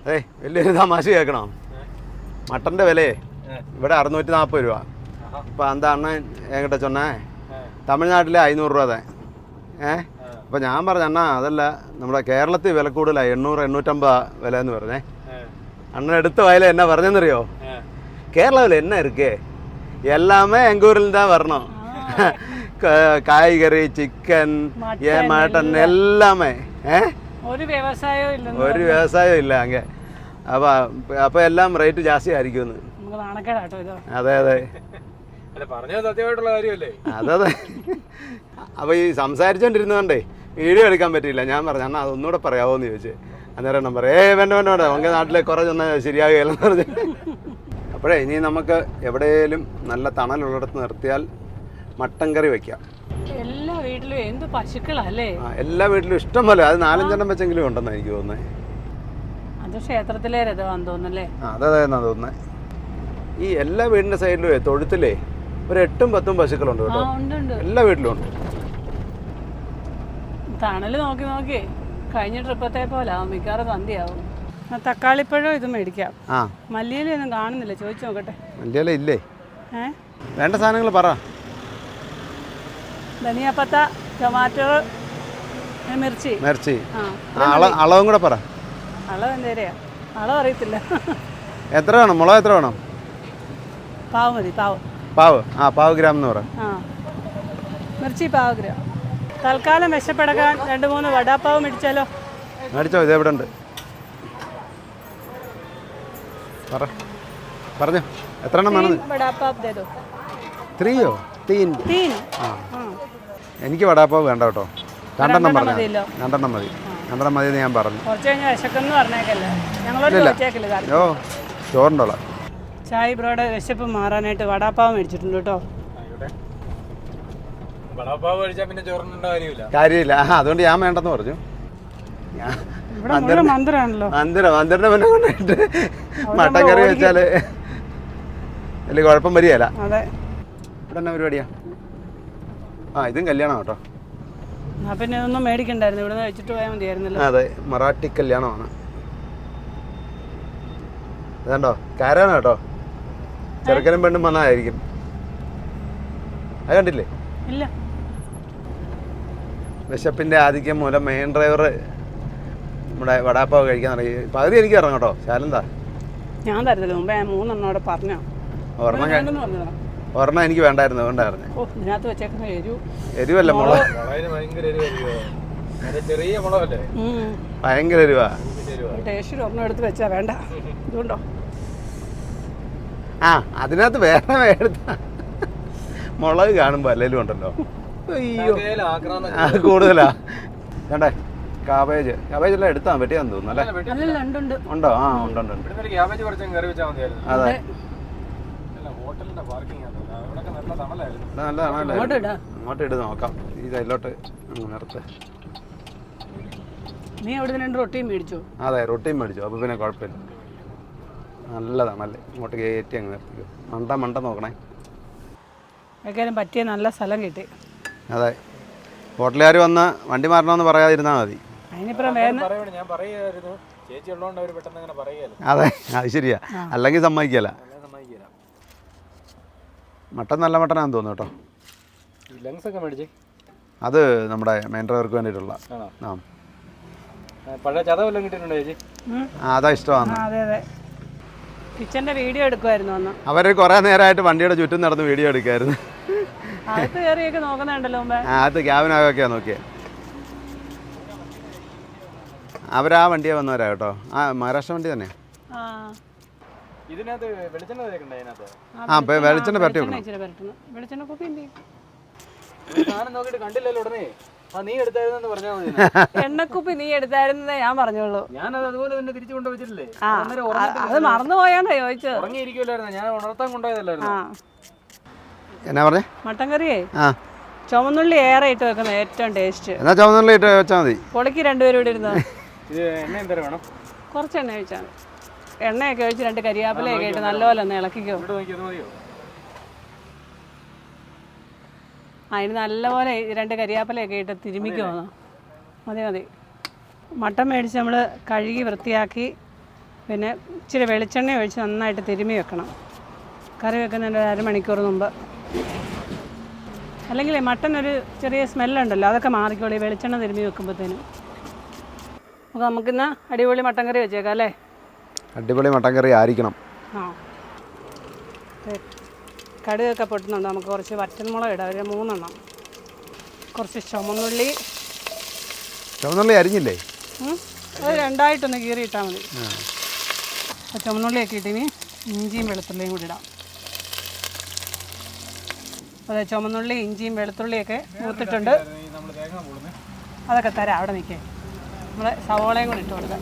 ഏയ് വലിയൊരു തമാശ കേൾക്കണം. മട്ടൻ്റെ വിലയെ ഇവിടെ 640 രൂപ. இப்போ அந்த அண்ணன் என்கிட்ட சொன்னேன் തമിഴ്നാട്ടിലെ 500 രൂപ തന്നെ. അപ്പോൾ ഞാൻ പറഞ്ഞു അണ്ണാ അതല്ല നമ്മുടെ കേരളത്തിൽ വില കൂടുതലാണ് 800-850 വില എന്ന് പറഞ്ഞേ. അണ്ണൻ എടുത്ത വയല എന്നാ പറഞ്ഞെന്നറിയോ? കേരളത്തിൽ എന്നാ ഇരിക്കേ எல்லாமே எங்கள் ஊரில் தான் வரணும். காய்கறி சிக்கன் மட்டன் எல்லாமே ഒരു വ്യവസായവും ഇല്ല അങ്ങ്. അപ്പോൾ എല്ലാം റേറ്റ് ജാസ്തി ആയിരിക്കുമെന്ന്. അതെ അതെ അതെ. അപ്പോൾ ഈ സംസാരിച്ചോണ്ടിരുന്നോണ്ടേ വീഡിയോ എടുക്കാൻ പറ്റിയില്ല. ഞാൻ പറഞ്ഞു അണ്ണാ അതൊന്നുകൂടെ പറയാമോ എന്ന് ചോദിച്ചു. അന്നേരം നമ്പർ വേണ്ട വേണ്ട വേണ്ട നമുക്ക് നാട്ടിലെ കുറേ ചെന്നാൽ ശരിയാകുകയല്ലെന്ന് പറഞ്ഞു. അപ്പോഴേ ഇനി നമുക്ക് എവിടെയെങ്കിലും നല്ല തണലുള്ളിടത്ത് നിർത്തിയാൽ മട്ടൻ കറി വയ്ക്കാം. എല്ലാ വീട്ടിലും എന്ത് പശുക്കളല്ലേ? എല്ലാ വീട്ടിലും ഇഷ്ടം പോലെ. അത് 4-5 വെച്ചെങ്കിലും ഉണ്ടെന്നാണ് എനിക്ക് തോന്നുന്നത്. അത് ക്ഷേത്രത്തിലെ രഥമാണെന്ന് തോന്നുന്നല്ലേ? അതെന്നാ തോന്നുന്നത്. ഈ എല്ലാ വീടിൻ്റെ സൈഡിലും തൊഴുത്തിലേ ഒരു 8-10 പശുക്കളുണ്ട് കേട്ടോ. എല്ലാ വീട്ടിലും ഉണ്ട്. തണല് നോക്കി നോക്കി കഴിഞ്ഞ ട്രിപ്പത്തെ പോലെ മിക്കവാറും സന്ധ്യയാവും. തക്കാളിപ്പഴം ഇത് മേടിക്കാം. മല്ലിയിലൊന്നും കാണുന്നില്ല, ചോദിച്ചു നോക്കട്ടെ. മല്ലിയില ഇല്ലേ? വേണ്ട സാധനങ്ങൾ പറ. ധനിയാപ്പത്ത, ടൊമാറ്റോ, മിർച്ചി. അളവും കൂടെ പറ. അളവ് എന്തേരെയാ? അളവ് അറിയത്തില്ല. എത്ര വേണം? മുളക് എത്ര വേണം? പാവ് മതി. പാവ് ഗ്രാം എന്ന് പറ. മിർച്ചി പാവ് ഗ്രാം. തൽക്കാലം വിശപ്പെടുക്കാൻ 2-3 വടാപ്പാവ് മേടിച്ചാലോ? മേടിച്ചോ, ഇത് എവിടെ ഉണ്ട്? പറഞ്ഞോ എത്ര എണ്ണം വേണം? ത്രീയോ? എനിക്ക് വടാപ്പാവ് വേണ്ട കേട്ടോ. 2 പറഞ്ഞു. 2 മതി. 2 മതി എന്ന് ഞാൻ പറഞ്ഞു. ഓ ചോറുണ്ടോളാം. ചായ് ബ്രോയുടെ വിശപ്പ് മാറാനായിട്ട് വടാപ്പാവ് മേടിച്ചിട്ടുണ്ട് കേട്ടോ. കാര്യമില്ല. അതുകൊണ്ട് ഞാൻ വേണ്ടെന്ന് പറഞ്ഞു. മന്ദിരന്റെ മുന്നേ കൊണ്ടിട്ട് മട്ടൻ കറി വെച്ചാല് വലിയ കുഴപ്പം വരികയല്ല. ഇവിടെ എന്നാ പരിപാടിയാ? ഇതും കല്യാണം കേട്ടോ. പിന്നെ ഒന്നും മേടിക്കണ്ടായിരുന്നു, ഇവിടെ വെച്ചിട്ട് പോയാൽ മതിയായിരുന്നല്ലോ. അതെ, മറാഠി കല്യാണമാണ്. അതുണ്ടോ കാരാണ് കേട്ടോ. ചെറുക്കനും പെണ്ണും വന്നതായിരിക്കും. അത് കണ്ടില്ലേ? ഇല്ല. വിശപ്പിന്റെ ആധിക്യം മൂലം മെയിൻ ഡ്രൈവർ നമ്മുടെ വടാപ്പാവ് കഴിക്കാൻ തുടങ്ങി. പകുതി എനിക്ക് ഇറങ്ങും കേട്ടോ. ശാലെന്താ? ഞാൻ തരത്തില്ല, മുമ്പേ 3 എണ്ണോടെ പറഞ്ഞോ. ഒരെണ്ണം എനിക്ക് വേണ്ടായിരുന്നു, അതുകൊണ്ടായിരുന്നു. ഇതിനകത്ത് വെച്ചേക്കുന്ന എരിവല്ല, മുളക് ഭയങ്കര എരിവാ. ടേസ്റ്റിൽ ഒരെണ്ണം എടുത്ത് വെച്ചാ വേണ്ട. ഇതുകൊണ്ടോ? അതിനകത്ത് വേറെ എടുത്ത മുളക് കാണുമ്പോ അല്ലേലും ഉണ്ടല്ലോ. അയ്യോ കൂടുതലാ. വേണ്ടേ? കാബേജ് എല്ലാം എടുത്താൽ പറ്റിയാന്ന് തോന്നുന്നു അല്ലേ? ഉണ്ടോ? ഉണ്ട്. അതെ, നല്ലതാണല്ലേ? അങ്ങോട്ട് ഇട്ട് നോക്കാം. ഈ സൈഡിലോട്ട് നിർത്ത്. നീ അവിടെ 2 റൊട്ടിയും മേടിച്ചു? അതെ, റൊട്ടിയും മേടിച്ചു. അപ്പോൾ പിന്നെ കുഴപ്പമില്ല, നല്ലതാണല്ലേ. ഇങ്ങോട്ട് കയറ്റി അങ്ങ് നിർത്തിക്കോ. മണ്ട നോക്കണേ. വെക്കാനും പറ്റിയ നല്ല സ്ഥലം കിട്ടി. അതെ, ഹോട്ടലുകാർ വന്ന് വണ്ടി മാറണമെന്ന് പറയാതിരുന്നാൽ മതി. അതെ, അത് ശരിയാ. അല്ലെങ്കിൽ സമ്മതിക്കല. മട്ടൻ നല്ല മട്ടനാന്ന് തോന്നുന്നു കേട്ടോ. അത് നമ്മുടെ മെയിൻ ഡ്രൈവർക്ക് വേണ്ടിയിട്ടുള്ള. അതാ ഇഷ്ടമാണ്. കിച്ചന്റെ വീഡിയോ എടുക്കുമായിരുന്നു. അവർ കുറെ നേരമായിട്ട് വണ്ടിയുടെ ചുറ്റും നടന്ന് വീഡിയോ എടുക്കായിരുന്നു. അത് ക്യാബിനകമൊക്കെയാ നോക്കിയേ. അവരാ വണ്ടിയെ വന്നവരാ കേട്ടോ. മഹാരാഷ്ട്ര വണ്ടി തന്നെ. വെളിച്ചെണ്ണ പരട്ടി എണ്ണക്കുപ്പി നീ എടുത്തായിരുന്നേ ഞാൻ പറഞ്ഞോളൂ. അത് മറന്നുപോയാണോ ചോദിച്ചത്? എന്നാ പറഞ്ഞേ? മട്ടൻ കറിയേ ചുവന്നുള്ളി ഏറെ ഇട്ട് വെക്കുന്ന ഏറ്റവും ടേസ്റ്റ്. എന്നാ ചുവന്നുള്ളി ഇട്ട് വെച്ചാൽ മതി. പൊളിക്ക് 2 പേരും ഇവിടെ ഇരുന്ന് കുറച്ച് എണ്ണ ഒഴിച്ചാൽ മതി. എണ്ണയൊക്കെ ഒഴിച്ച് 2 കരിയാപ്പിലയൊക്കെ ഇട്ട് നല്ലപോലെ ഒന്ന് ഇളക്കിക്കോ. അതിന് നല്ലപോലെ 2 കരിയാപ്പിലയൊക്കെ ഇട്ട് തിരുമിക്കോ. മതി. മട്ടൻ മേടിച്ച് നമ്മൾ കഴുകി വൃത്തിയാക്കി പിന്നെ ഇച്ചിരി വെളിച്ചെണ്ണ ഒഴിച്ച് നന്നായിട്ട് തിരുമ്മി വെക്കണം. കറി വെക്കുന്നതിൻ്റെ 1/2 മണിക്കൂർ മുമ്പ്. അല്ലെങ്കിൽ മട്ടൻ ഒരു ചെറിയ സ്മെല്ലുണ്ടല്ലോ, അതൊക്കെ മാറിക്കോളൂ ഈ വെളിച്ചെണ്ണ തിരുമ്മി വെക്കുമ്പോഴത്തേനും. അപ്പോൾ നമുക്കിന്ന് അടിപൊളി മട്ടൻ കറി വെച്ചേക്കാം അല്ലേ? അടിപൊളി മട്ടൻ കറി ആയിരിക്കണം. ആ, കടുകൊക്കെ പൊട്ടുന്നുണ്ട്. നമുക്ക് കുറച്ച് വറ്റൽമുളക് ഇടാം, ഒരു 3 എണ്ണം. കുറച്ച് ചുമന്നുള്ളി അരിഞ്ഞില്ലേ? അത് 2ആയിട്ടൊന്ന് കീറി ഇട്ടാൽ മതി. അപ്പോൾ ചുമന്നുള്ളിയൊക്കെ ഇട്ടിനി ഇഞ്ചിയും വെളുത്തുള്ളിയും കൂടി ഇടാം. അതെ, ചുമന്നുള്ളി ഇഞ്ചിയും വെളുത്തുള്ളിയൊക്കെ മൂത്തിട്ടുണ്ട്. അതൊക്കെ തരാം, അവിടെ നിൽക്കേ. നമ്മൾ സവോളയും കൂടി ഇട്ട് കൊടുക്കാം.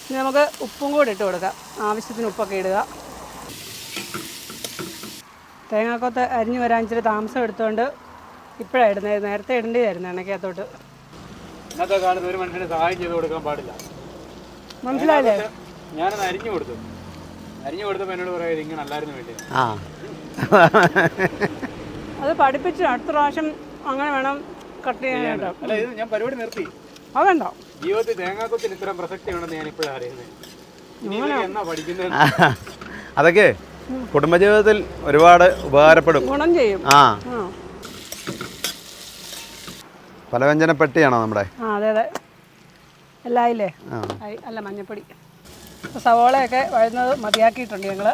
ഇനി നമുക്ക് ഉപ്പും കൂടി ഇട്ട് കൊടുക്കാം. ആവശ്യത്തിന് ഉപ്പൊക്കെ ഇടുക. തേങ്ങാക്കൊത്ത് അരിഞ്ഞ് വരാൻ ഇച്ചിരി താമസം എടുത്തുകൊണ്ട് ഇപ്പോഴാണ് ഇടുന്നത്. നേരത്തെ ഇടേണ്ടതായിരുന്നു എണ്ണയ്ക്കകത്തോട്ട്. ഇന്നത്തെ കാലത്ത് ഒരു മനുഷ്യന് സഹായം ചെയ്ത് കൊടുക്കാൻ പാടില്ല. മനസ്സിലായില്ലേ? ഞാനത് അരിഞ്ഞു കൊടുത്തപ്പോൾ എന്നോട് പറയാം ഇങ്ങനെ അല്ലായിരുന്നു വേണ്ടി. അത് പഠിപ്പിച്ചു. അടുത്ത പ്രാവശ്യം അങ്ങനെ വേണം കട്ട് ചെയ്യാനായിട്ട്. അല്ല, ഇത് ഞാൻ പരിപാടി നിർത്തി. അതുണ്ടോ? ജീവിതത്തിൽ തേങ്ങാക്കൊത്തിന് ഇത്രയും പ്രസക്തി ഉണ്ടെന്ന് ഞാൻ ഇപ്പോഴാണ് അറിയുന്നത്. എന്നാ പഠിക്കുന്നത്? അതൊക്കെ കുടുംബജീവിതത്തിൽ ഒരുപാട് ഉപകാരപ്പെടും, ഗുണം ചെയ്യും. പലവ്യഞ്ജനപ്പെട്ടിയാണോ നമ്മുടെ? അതെ അതെ, എല്ലാം ഇല്ലേ? അല്ല, മഞ്ഞപ്പൊടി. സവോളയൊക്കെ വഴുന്നത് മതിയാക്കിയിട്ടുണ്ട് ഞങ്ങൾ.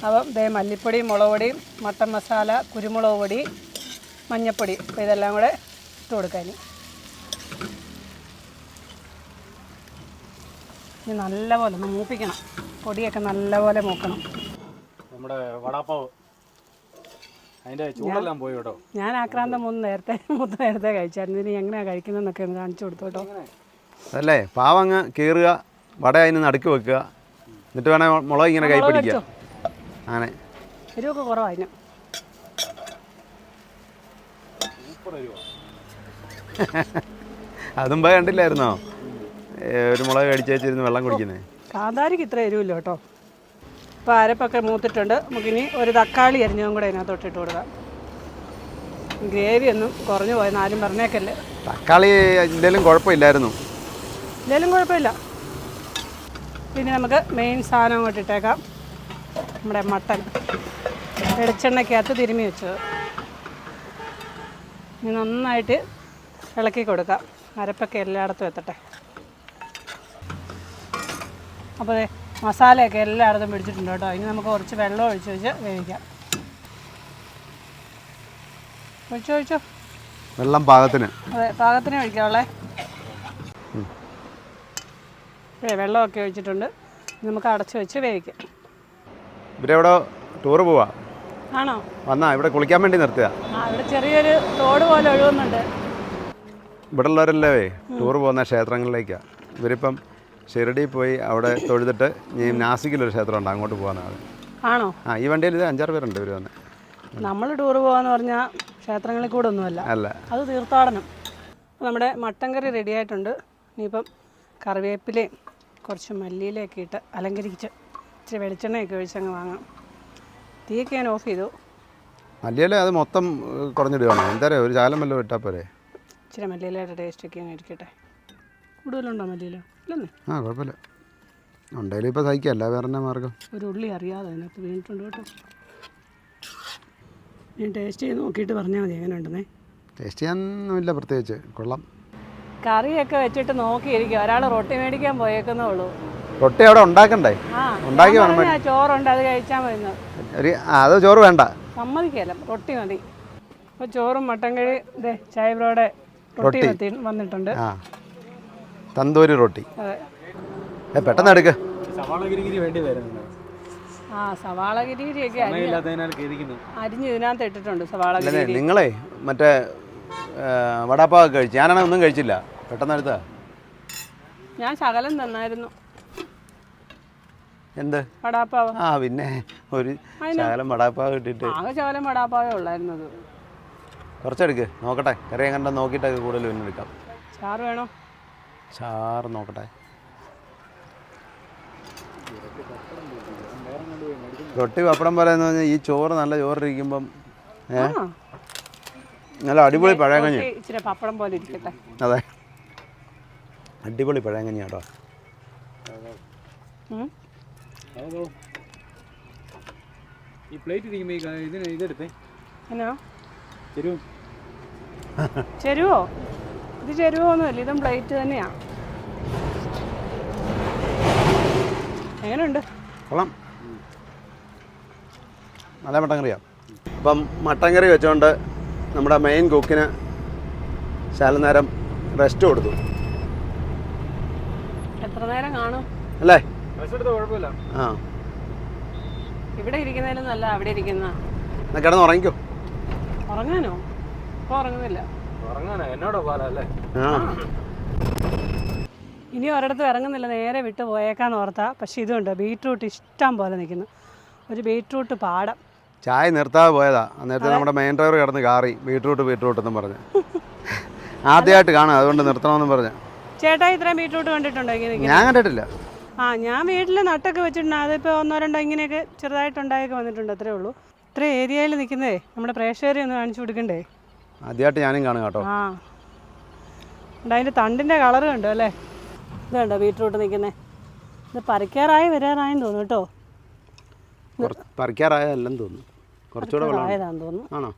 അപ്പം മല്ലിപ്പൊടി, മുളക് പൊടി, മട്ടൻ മസാല, കുരുമുളക് പൊടി, മഞ്ഞപ്പൊടി, അപ്പോൾ ഇതെല്ലാം കൂടെ ഇട്ട് കൊടുക്കാൻ. ഇനി നല്ലപോലെ ഒന്ന് മൂപ്പിക്കണം. പൊടിയൊക്കെ നല്ലപോലെ മൂക്കണം. നമ്മുടെ വടാപ്പാവ് അതിൻ്റെ ചൂടെല്ലാം പോയി കേട്ടോ. ഞാൻ ആക്രാന്തം നേരത്തെ കഴിച്ചായിരുന്നു. ഇനി എങ്ങനെയാണ് കഴിക്കുന്നതെന്നൊക്കെ ഒന്ന് കാണിച്ചു കൊടുത്തു കേട്ടോ. അതല്ലേ, പാവങ്ങ് കീറുക, വട അതിന് നടുക്ക് വെക്കുക, എന്നിട്ട് വേണേൽ മുളക് ഇങ്ങനെ കൈ പിടിക്കുക. അങ്ങനെ എരിവൊക്കെ കുറവായിരുന്നു. അതും കണ്ടില്ലായിരുന്നോ ഒരു മുളക് കടിച്ച് വെച്ചിരുന്ന് വെള്ളം കുടിക്കുന്നത്? കാന്താരിക്ക് ഇത്ര എരിവില്ല കേട്ടോ. ഇപ്പോൾ അരപ്പൊക്കെ മൂത്തിട്ടുണ്ട്. നമുക്കിനി ഒരു തക്കാളി അരിഞ്ഞതും കൂടെ അതിനകത്തോട്ട് ഇട്ട് കൊടുക്കാം. ഗ്രേവി ഒന്നും കുറഞ്ഞു പോയെന്ന് ആരും പറഞ്ഞേക്കല്ലേ. തക്കാളി എന്തെങ്കിലും കുഴപ്പമില്ലായിരുന്നു. എന്തെങ്കിലും കുഴപ്പമില്ല. പിന്നെ നമുക്ക് മെയിൻ സാധനം അങ്ങോട്ട് ഇട്ടേക്കാം. നമ്മുടെ മട്ടൻ വെളിച്ചെണ്ണയ്ക്കകത്ത് തിരുമ്മി വെച്ചത്. ഇനി നന്നായിട്ട് ഇളക്കി കൊടുക്കാം. അരപ്പൊക്കെ എല്ലായിടത്തും എത്തട്ടെ. അപ്പോൾ മസാലയൊക്കെ എല്ലായിടത്തും പിടിച്ചിട്ടുണ്ട് കേട്ടോ. ഇനി നമുക്ക് കുറച്ച് വെള്ളം ഒഴിച്ച് വേവിക്കാം. ഒഴിച്ചോ. വെള്ളം പാകത്തിന്. അതെ, പാകത്തിന് ഒഴിക്കാവുള്ളേ. വെള്ളമൊക്കെ ഒഴിച്ചിട്ടുണ്ട്. നമുക്ക് അടച്ച് വെച്ച് വേവിക്കാം. ഇവരെവിടെ ടൂറ് പോവാ? ആണോ? വന്നാ ഇവിടെ കുളിക്കാൻ വേണ്ടി നിർത്തുക. ഇവിടെ ചെറിയൊരു തോട് പോലെ ഒഴുകുന്നുണ്ട്. ഇവിടെ ഉള്ളവരല്ലേ ടൂറ് പോകുന്ന ക്ഷേത്രങ്ങളിലേക്കാണ്. ഇവരിപ്പം ഷിരടി പോയി അവിടെ തൊഴുതിട്ട് ഈ നാസിക്കിലൊരു ക്ഷേത്രമുണ്ട്, അങ്ങോട്ട് പോകാനാണ്. ആണോ? ഈ വണ്ടിയിൽ ഇത് 5-6 പേരുണ്ട് ഇവർ വന്ന്. നമ്മൾ ടൂറ് പോകാന്ന് പറഞ്ഞാൽ ക്ഷേത്രങ്ങളിൽ കൂടെ ഒന്നുമല്ല, അല്ല, അത് തീർത്ഥാടനം. നമ്മുടെ മട്ടൻ കറി റെഡി ആയിട്ടുണ്ട്. ഇനിയിപ്പം കറിവേപ്പിലയും കുറച്ച് മല്ലിയിലൊക്കെ ഇട്ട് അലങ്കരിച്ച് ഇച്ചിരി വെളിച്ചെണ്ണയൊക്കെ ഒഴിച്ചങ്ങ് വാങ്ങാം. തീയൊക്കെ ഞാൻ ഓഫ് ചെയ്തു. മല്ലിയില അത് മൊത്തം കുറഞ്ഞിടുകയാണോ? എന്തായാലും ഒരു ചാലം വല്ലതും ഇട്ടാൽ പോരെ? ഇച്ചിരി മല്ലിയിലയുടെ ടേസ്റ്റൊക്കെ അങ്ങ് ഇരിക്കട്ടെ. കൂടുതലുണ്ടോ മല്ലിയില? ഇല്ലെന്നേ. കുഴപ്പമില്ല, ഉണ്ടെങ്കിലും ഇപ്പോൾ സഹിക്കാം, അല്ല വേറെ എന്നാ മാർഗം. ഒരു ഉള്ളി അറിയാതെ അതിനകത്ത് വീണിട്ടുണ്ട് കേട്ടോ. ഞാൻ ടേസ്റ്റ് ചെയ്ത് നോക്കിയിട്ട് പറഞ്ഞാൽ മതി എങ്ങനെ ഉണ്ടെന്നേ. ടേസ്റ്റ് ചെയ്യാനൊന്നുമില്ല പ്രത്യേകിച്ച്, കൊള്ളാം. കറിയൊക്കെ വെച്ചിട്ട് നോക്കിയിരിക്കും. ഒരാൾ റൊട്ടി മേടിക്കാൻ പോയേക്കുന്നേ ഉള്ളൂ. റൊട്ടി അവിടെ ഉണ്ടാക്കണ്ടേ? ഉണ്ടാക്കി ചോറുണ്ട്, അത് കഴിച്ചാൽ മതി. അത് ചോറ് വേണ്ട, സമ്മതിക്കല്ല, റൊട്ടി മതി. അപ്പോൾ ചോറും മട്ടൻ കറി ചായ ബ്രോയുടെ റൊട്ടി വന്നിട്ടുണ്ട്. തന്തൂരി റൊട്ടി. അതെ, പെട്ടെന്ന് എടുക്ക്. സവാള ഗിരിഗിരി വേണ്ടി വരുന്നുണ്ട്. സവാള ഗിരിഗിരിയൊക്കെ അരിഞ്ഞ് ഇതിനകത്ത് ഇട്ടിട്ടുണ്ട്. സവാള ഗിരിഗിരി നിങ്ങളെ മറ്റേ വടാപ്പാവ് കഴിച്ചു, ഞാനാണെങ്കിൽ ഒന്നും കഴിച്ചില്ല. പെട്ടെന്ന് എടുത്താ. ഞാൻ ശകലം തന്നായിരുന്നു. എന്ത് വടാപ്പാവ്? പിന്നെ ഒരു ശകലം വടാപ്പാവ് കിട്ടിയിട്ട് ആകെ ശകലം വടാപ്പാവേ ഉള്ളായിരുന്നത്. കുറച്ചെടുക്ക്, നോക്കട്ടെ. കറി കണ്ട നോക്കിയിട്ടൊക്കെ കൂടുതൽ പിന്നെ എടുക്കാം. ചാറ് വേണോ? ചാറ് നോക്കട്ടെ. റൊട്ടി പപ്പടം പോലെ എന്ന് പറഞ്ഞാൽ ഈ ചോറ് നല്ല ചോറിരിക്കുമ്പം നല്ല അടിപൊളി പഴയങ്കഞ്ഞി. ഇച്ചിരി പപ്പടം പോലെ ഇരിക്കട്ടെ. അതെ, അടിപൊളി പഴയങ്കഞ്ഞി കേട്ടോ. ഈ പ്ലേറ്റ് ഇരിക്കുമ്പോൾ ഇതിന് ഇതെടുത്തേ എന്നാ ചെരുവ്. ചെരുവോ? ഇത് ചെരുവൊന്നുമല്ല, ഇതും പ്ലേറ്റ് തന്നെയാണ്. എങ്ങനെയുണ്ട്? കൊള്ളാം, നല്ല മട്ടൻ കറിയാണ്. അപ്പം മട്ടൻ കറി വെച്ചുകൊണ്ട് നമ്മുടെ മെയിൻ കുക്കിന് ശാലനേരം റെസ്റ്റ് കൊടുത്തു. എത്ര നേരം കാണും അല്ലേ? റെസ്റ്റ് എടുത്താൽ കുഴപ്പമില്ല. ആ, ഇവിടെ ഇരിക്കുന്നതിലും നല്ല അവിടെ ഇരിക്കുന്ന. എന്നാൽ കിടന്ന് ഉറങ്ങിക്കോ. ഉറങ്ങാനോ? ഇപ്പോൾ ഉറങ്ങുന്നില്ല. ഉറങ്ങാനോ? എന്നോടോ പാലല്ലേ? ആ, ഇനി ഒരിടത്തും ഇറങ്ങുന്നില്ല, നേരെ വിട്ട് പോയേക്കാന്ന് ഓർത്താ. പക്ഷെ ഇതുണ്ട്, ബീട്രൂട്ട് ഇഷ്ടം പോലെ നിൽക്കുന്നു. ഒരു ബീട്രൂട്ട് പാടം. ചായ നിർത്താതെ പോയതാ. നേരത്തെ നമ്മുടെ മെയിൻ ഡ്രൈവർ കിടന്ന് കാറി ബീട്രൂട്ട് എന്നും പറഞ്ഞു. ആദ്യമായിട്ട് കാണാം, അതുകൊണ്ട് നിർത്തണമെന്നും പറഞ്ഞു. ചേട്ടാ ഇത്രയും ബീട്രൂട്ട് കണ്ടിട്ടുണ്ടോ ഇങ്ങനെ? ഞാൻ കണ്ടിട്ടില്ല. ആ, ഞാൻ വീട്ടിൽ നട്ടൊക്കെ വെച്ചിട്ടുണ്ട്. അതിപ്പോൾ ഒന്നോ രണ്ടോ ഇങ്ങനെയൊക്കെ ചെറുതായിട്ടുണ്ടായൊക്കെ വന്നിട്ടുണ്ട്, അത്രേ ഉള്ളൂ. ഇത്ര ഏരിയയിൽ നിൽക്കുന്നതേ നമ്മുടെ പ്രേക്ഷകരെ ഒന്ന് കാണിച്ചു കൊടുക്കണ്ടേ? ആദ്യമായിട്ട് ഞാനും കാണും കേട്ടോ. ആ, അതിൻ്റെ തണ്ടിൻ്റെ കളറ് കണ്ടോ അല്ലേ? ഇതുണ്ടോ ബീട്രൂട്ട് നിൽക്കുന്നത്? ഇത് വരാറായെന്ന് തോന്നുന്നു കേട്ടോ. പറിക്കാറായല്ലെന്ന് തോന്നുന്നു, കുറച്ചുകൂടെ ആയതാന്ന് തോന്നുന്നു. ആണോ?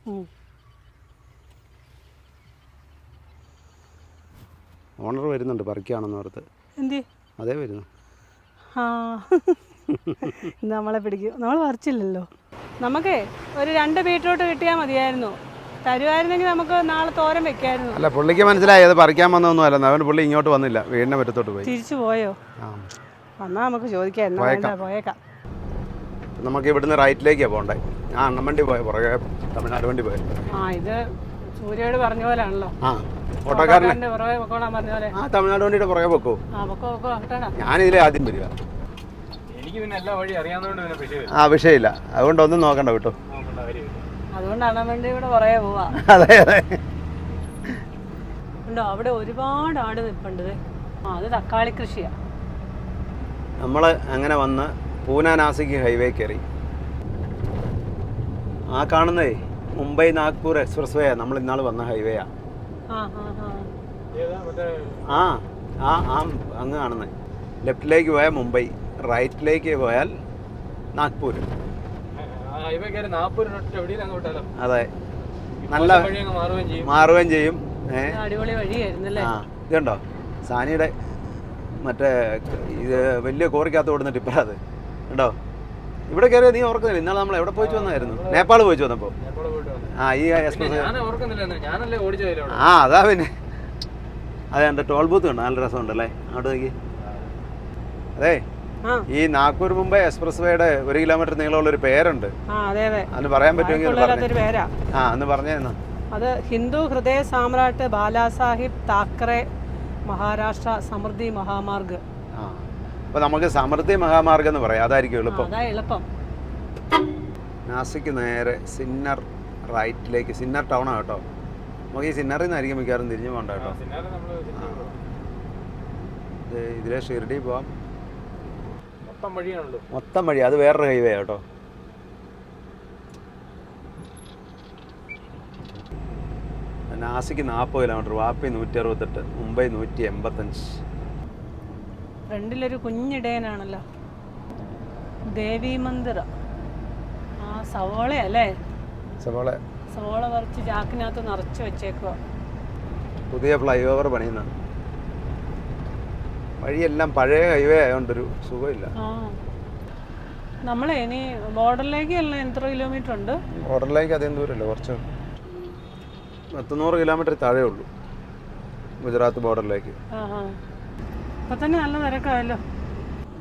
ഓണർ വരുന്നുണ്ട് പറിക്കുകയാണെന്ന് ഓർത്ത്. എന്തി? അതേ വരുന്നു. ആ, ഇന്ന് നമ്മളെ പിടിക്കും. നമ്മൾ പറിച്ചില്ലല്ലോ. നമുക്കേ ഒരു 2 ബീട്രൂട്ട് കിട്ടിയാൽ മതിയായിരുന്നു. തരുമായിരുന്നെങ്കിൽ നമുക്ക് നാളെ തോരൻ വെക്കായിരുന്നു. അല്ല, പുള്ളിക്ക് മനസ്സിലായി അത് പറിക്കാൻ വന്നൊന്നും അല്ലെന്ന്. അവൻ പുള്ളി ഇങ്ങോട്ട് വന്നില്ല, വീടിൻ്റെ മുറ്റത്തോട്ട് പോയി. തിരിച്ചു പോയോ? വന്നാൽ നമുക്ക് ചോദിക്കാം. എന്നാ വേണ്ട, പോയേക്കാം. നമുക്ക് ഇവിടുന്ന് റൈറ്റിലേക്കാണ് പോകണ്ടേ. ആ, അണ്ണൻ വണ്ടി പോയ പുറകെ തമിഴ്നാട് വണ്ടി പോയത്. ആ, ഇത് സൂര്യോട് പറഞ്ഞ പോലാണല്ലോ. ആ, ഓട്ടോക്കാരൻ്റെ പുറകെ പൊക്കോളാൻ പറഞ്ഞ പോലെ. ആ, തമിഴ്നാട് വണ്ടിയുടെ പുറകെ പൊക്കോ. ആ, പൊക്കോ കേട്ടാ. ഞാനിതിലെ ആദ്യം വരിക. എനിക്ക് പിന്നെ എല്ലാ വഴി അറിയാവുന്നതുകൊണ്ട് പിന്നെ വിഷയമില്ല. ആ, വിഷയമില്ല. അതുകൊണ്ട് ഒന്നും നോക്കണ്ട കേട്ടോ. അതുകൊണ്ടാണ് വേണ്ടി ഇവിടെ പുറകെ പോവാ. അതെ അതെ. ഉണ്ടോ അവിടെ ഒരുപാട് ആട് നിൽപ്പുണ്ട്. ആ, അത് തക്കാളി കൃഷിയാ. നമ്മൾ അങ്ങനെ വന്ന് പൂന നാസിക് ഹൈവേ കയറി. ആ കാണുന്നേ മുംബൈ നാഗ്പൂർ എക്സ്പ്രസ് വേ. നമ്മൾ ഇന്നാൾ വന്ന ഹൈവേയാ. ആ ആ ആ അങ്ങ് കാണുന്നത്. ലെഫ്റ്റിലേക്ക് പോയാൽ മുംബൈ, റൈറ്റിലേക്ക് പോയാൽ നാഗ്പൂർ. അതെ, നല്ല മാറുകയും ചെയ്യും. അടിപൊളി വഴിയായിരുന്നല്ലേ? ആ, ഇതുണ്ടോ സാനിയുടെ മറ്റേ ഇത് വലിയ കോറിക്കകത്ത് ഓടുന്ന ടിപ്പറത് ഉണ്ടോ? ഇവിടെ കയറിയ നീ ഓർക്കുന്നില്ല? ഇന്നാളെ നമ്മൾ എവിടെ പോയിച്ചു വന്നായിരുന്നു? നേപ്പാൾ പോയിച്ചു വന്നപ്പോൾ. ആ, ഈ എക്സ്പ്രസ്. ആ, അതാ പിന്നെ. അതെ, എൻ്റെ ടോൾ ബൂത്ത് കണ്ടോ? നല്ല രസമുണ്ടല്ലേ അങ്ങോട്ട് നോക്കി. അതെ, ഈ നാഗ്പൂർ മുംബൈ എക്സ്പ്രസ് വേയുടെ 1 കിലോമീറ്റർ നീളമുള്ളൊരു പേരുണ്ട്. അന്ന് പറയാൻ പറ്റുമെങ്കിൽ ആ, അന്ന് പറഞ്ഞേന്നാ. അത് ഹിന്ദു ഹൃദയ സാമ്രാട്ട് ബാലാസാഹിബ് താക്കറെ മഹാരാഷ്ട്ര സമൃദ്ധി മഹാമാർഗ്. ആ, അപ്പോൾ നമുക്ക് സമൃദ്ധി മഹാമാർഗ് എന്ന് പറയാം. അതായിരിക്കും എളുപ്പം. അതാ എളുപ്പം. നാസിക്ക് നേരെ സിന്നർ റൈറ്റിലേക്ക്. സിന്നർ ടൗണാണ് കേട്ടോ. നമുക്ക് ഈ സിന്നറിൽ നിന്നായിരിക്കും മിക്കവാറും തിരിഞ്ഞു പോകണ്ട കേട്ടോ. ഇതിലെ ഷിർഡി പോവാം. മൊത്തം വഴി. അത് വേറൊരു ഹൈവേ കേട്ടോ. നാസിക്ക് 40 കിലോമീറ്റർ, വാപ്പി 168, മുംബൈ 185. ഫ്രണ്ടിലൊരു കുഞ്ഞിടയനാണല്ലോ. ദേവി മന്ദിർ. ആ, സവോളയല്ലേ? സവോള പറിച്ച് ചാക്കിനകത്ത് നിറച്ച് വെച്ചേക്കുക. പുതിയ ഫ്ലൈ ഓവർ പണിയുന്ന വഴിയെല്ലാം പഴയ ഹൈവേ ആയതുകൊണ്ടൊരു സുഖമില്ല. നമ്മളെ ഇനി ബോർഡറിലേക്ക് അല്ല എത്ര കിലോമീറ്റർ ഉണ്ട്? ബോർഡറിലേക്ക് അധികം ദൂരമല്ല, കുറച്ച് 100 കിലോമീറ്റർ താഴെ ഉള്ളൂ ഗുജറാത്ത് ബോർഡറിലേക്ക്. ഇപ്പം തന്നെ നല്ല തിരക്കായല്ലോ.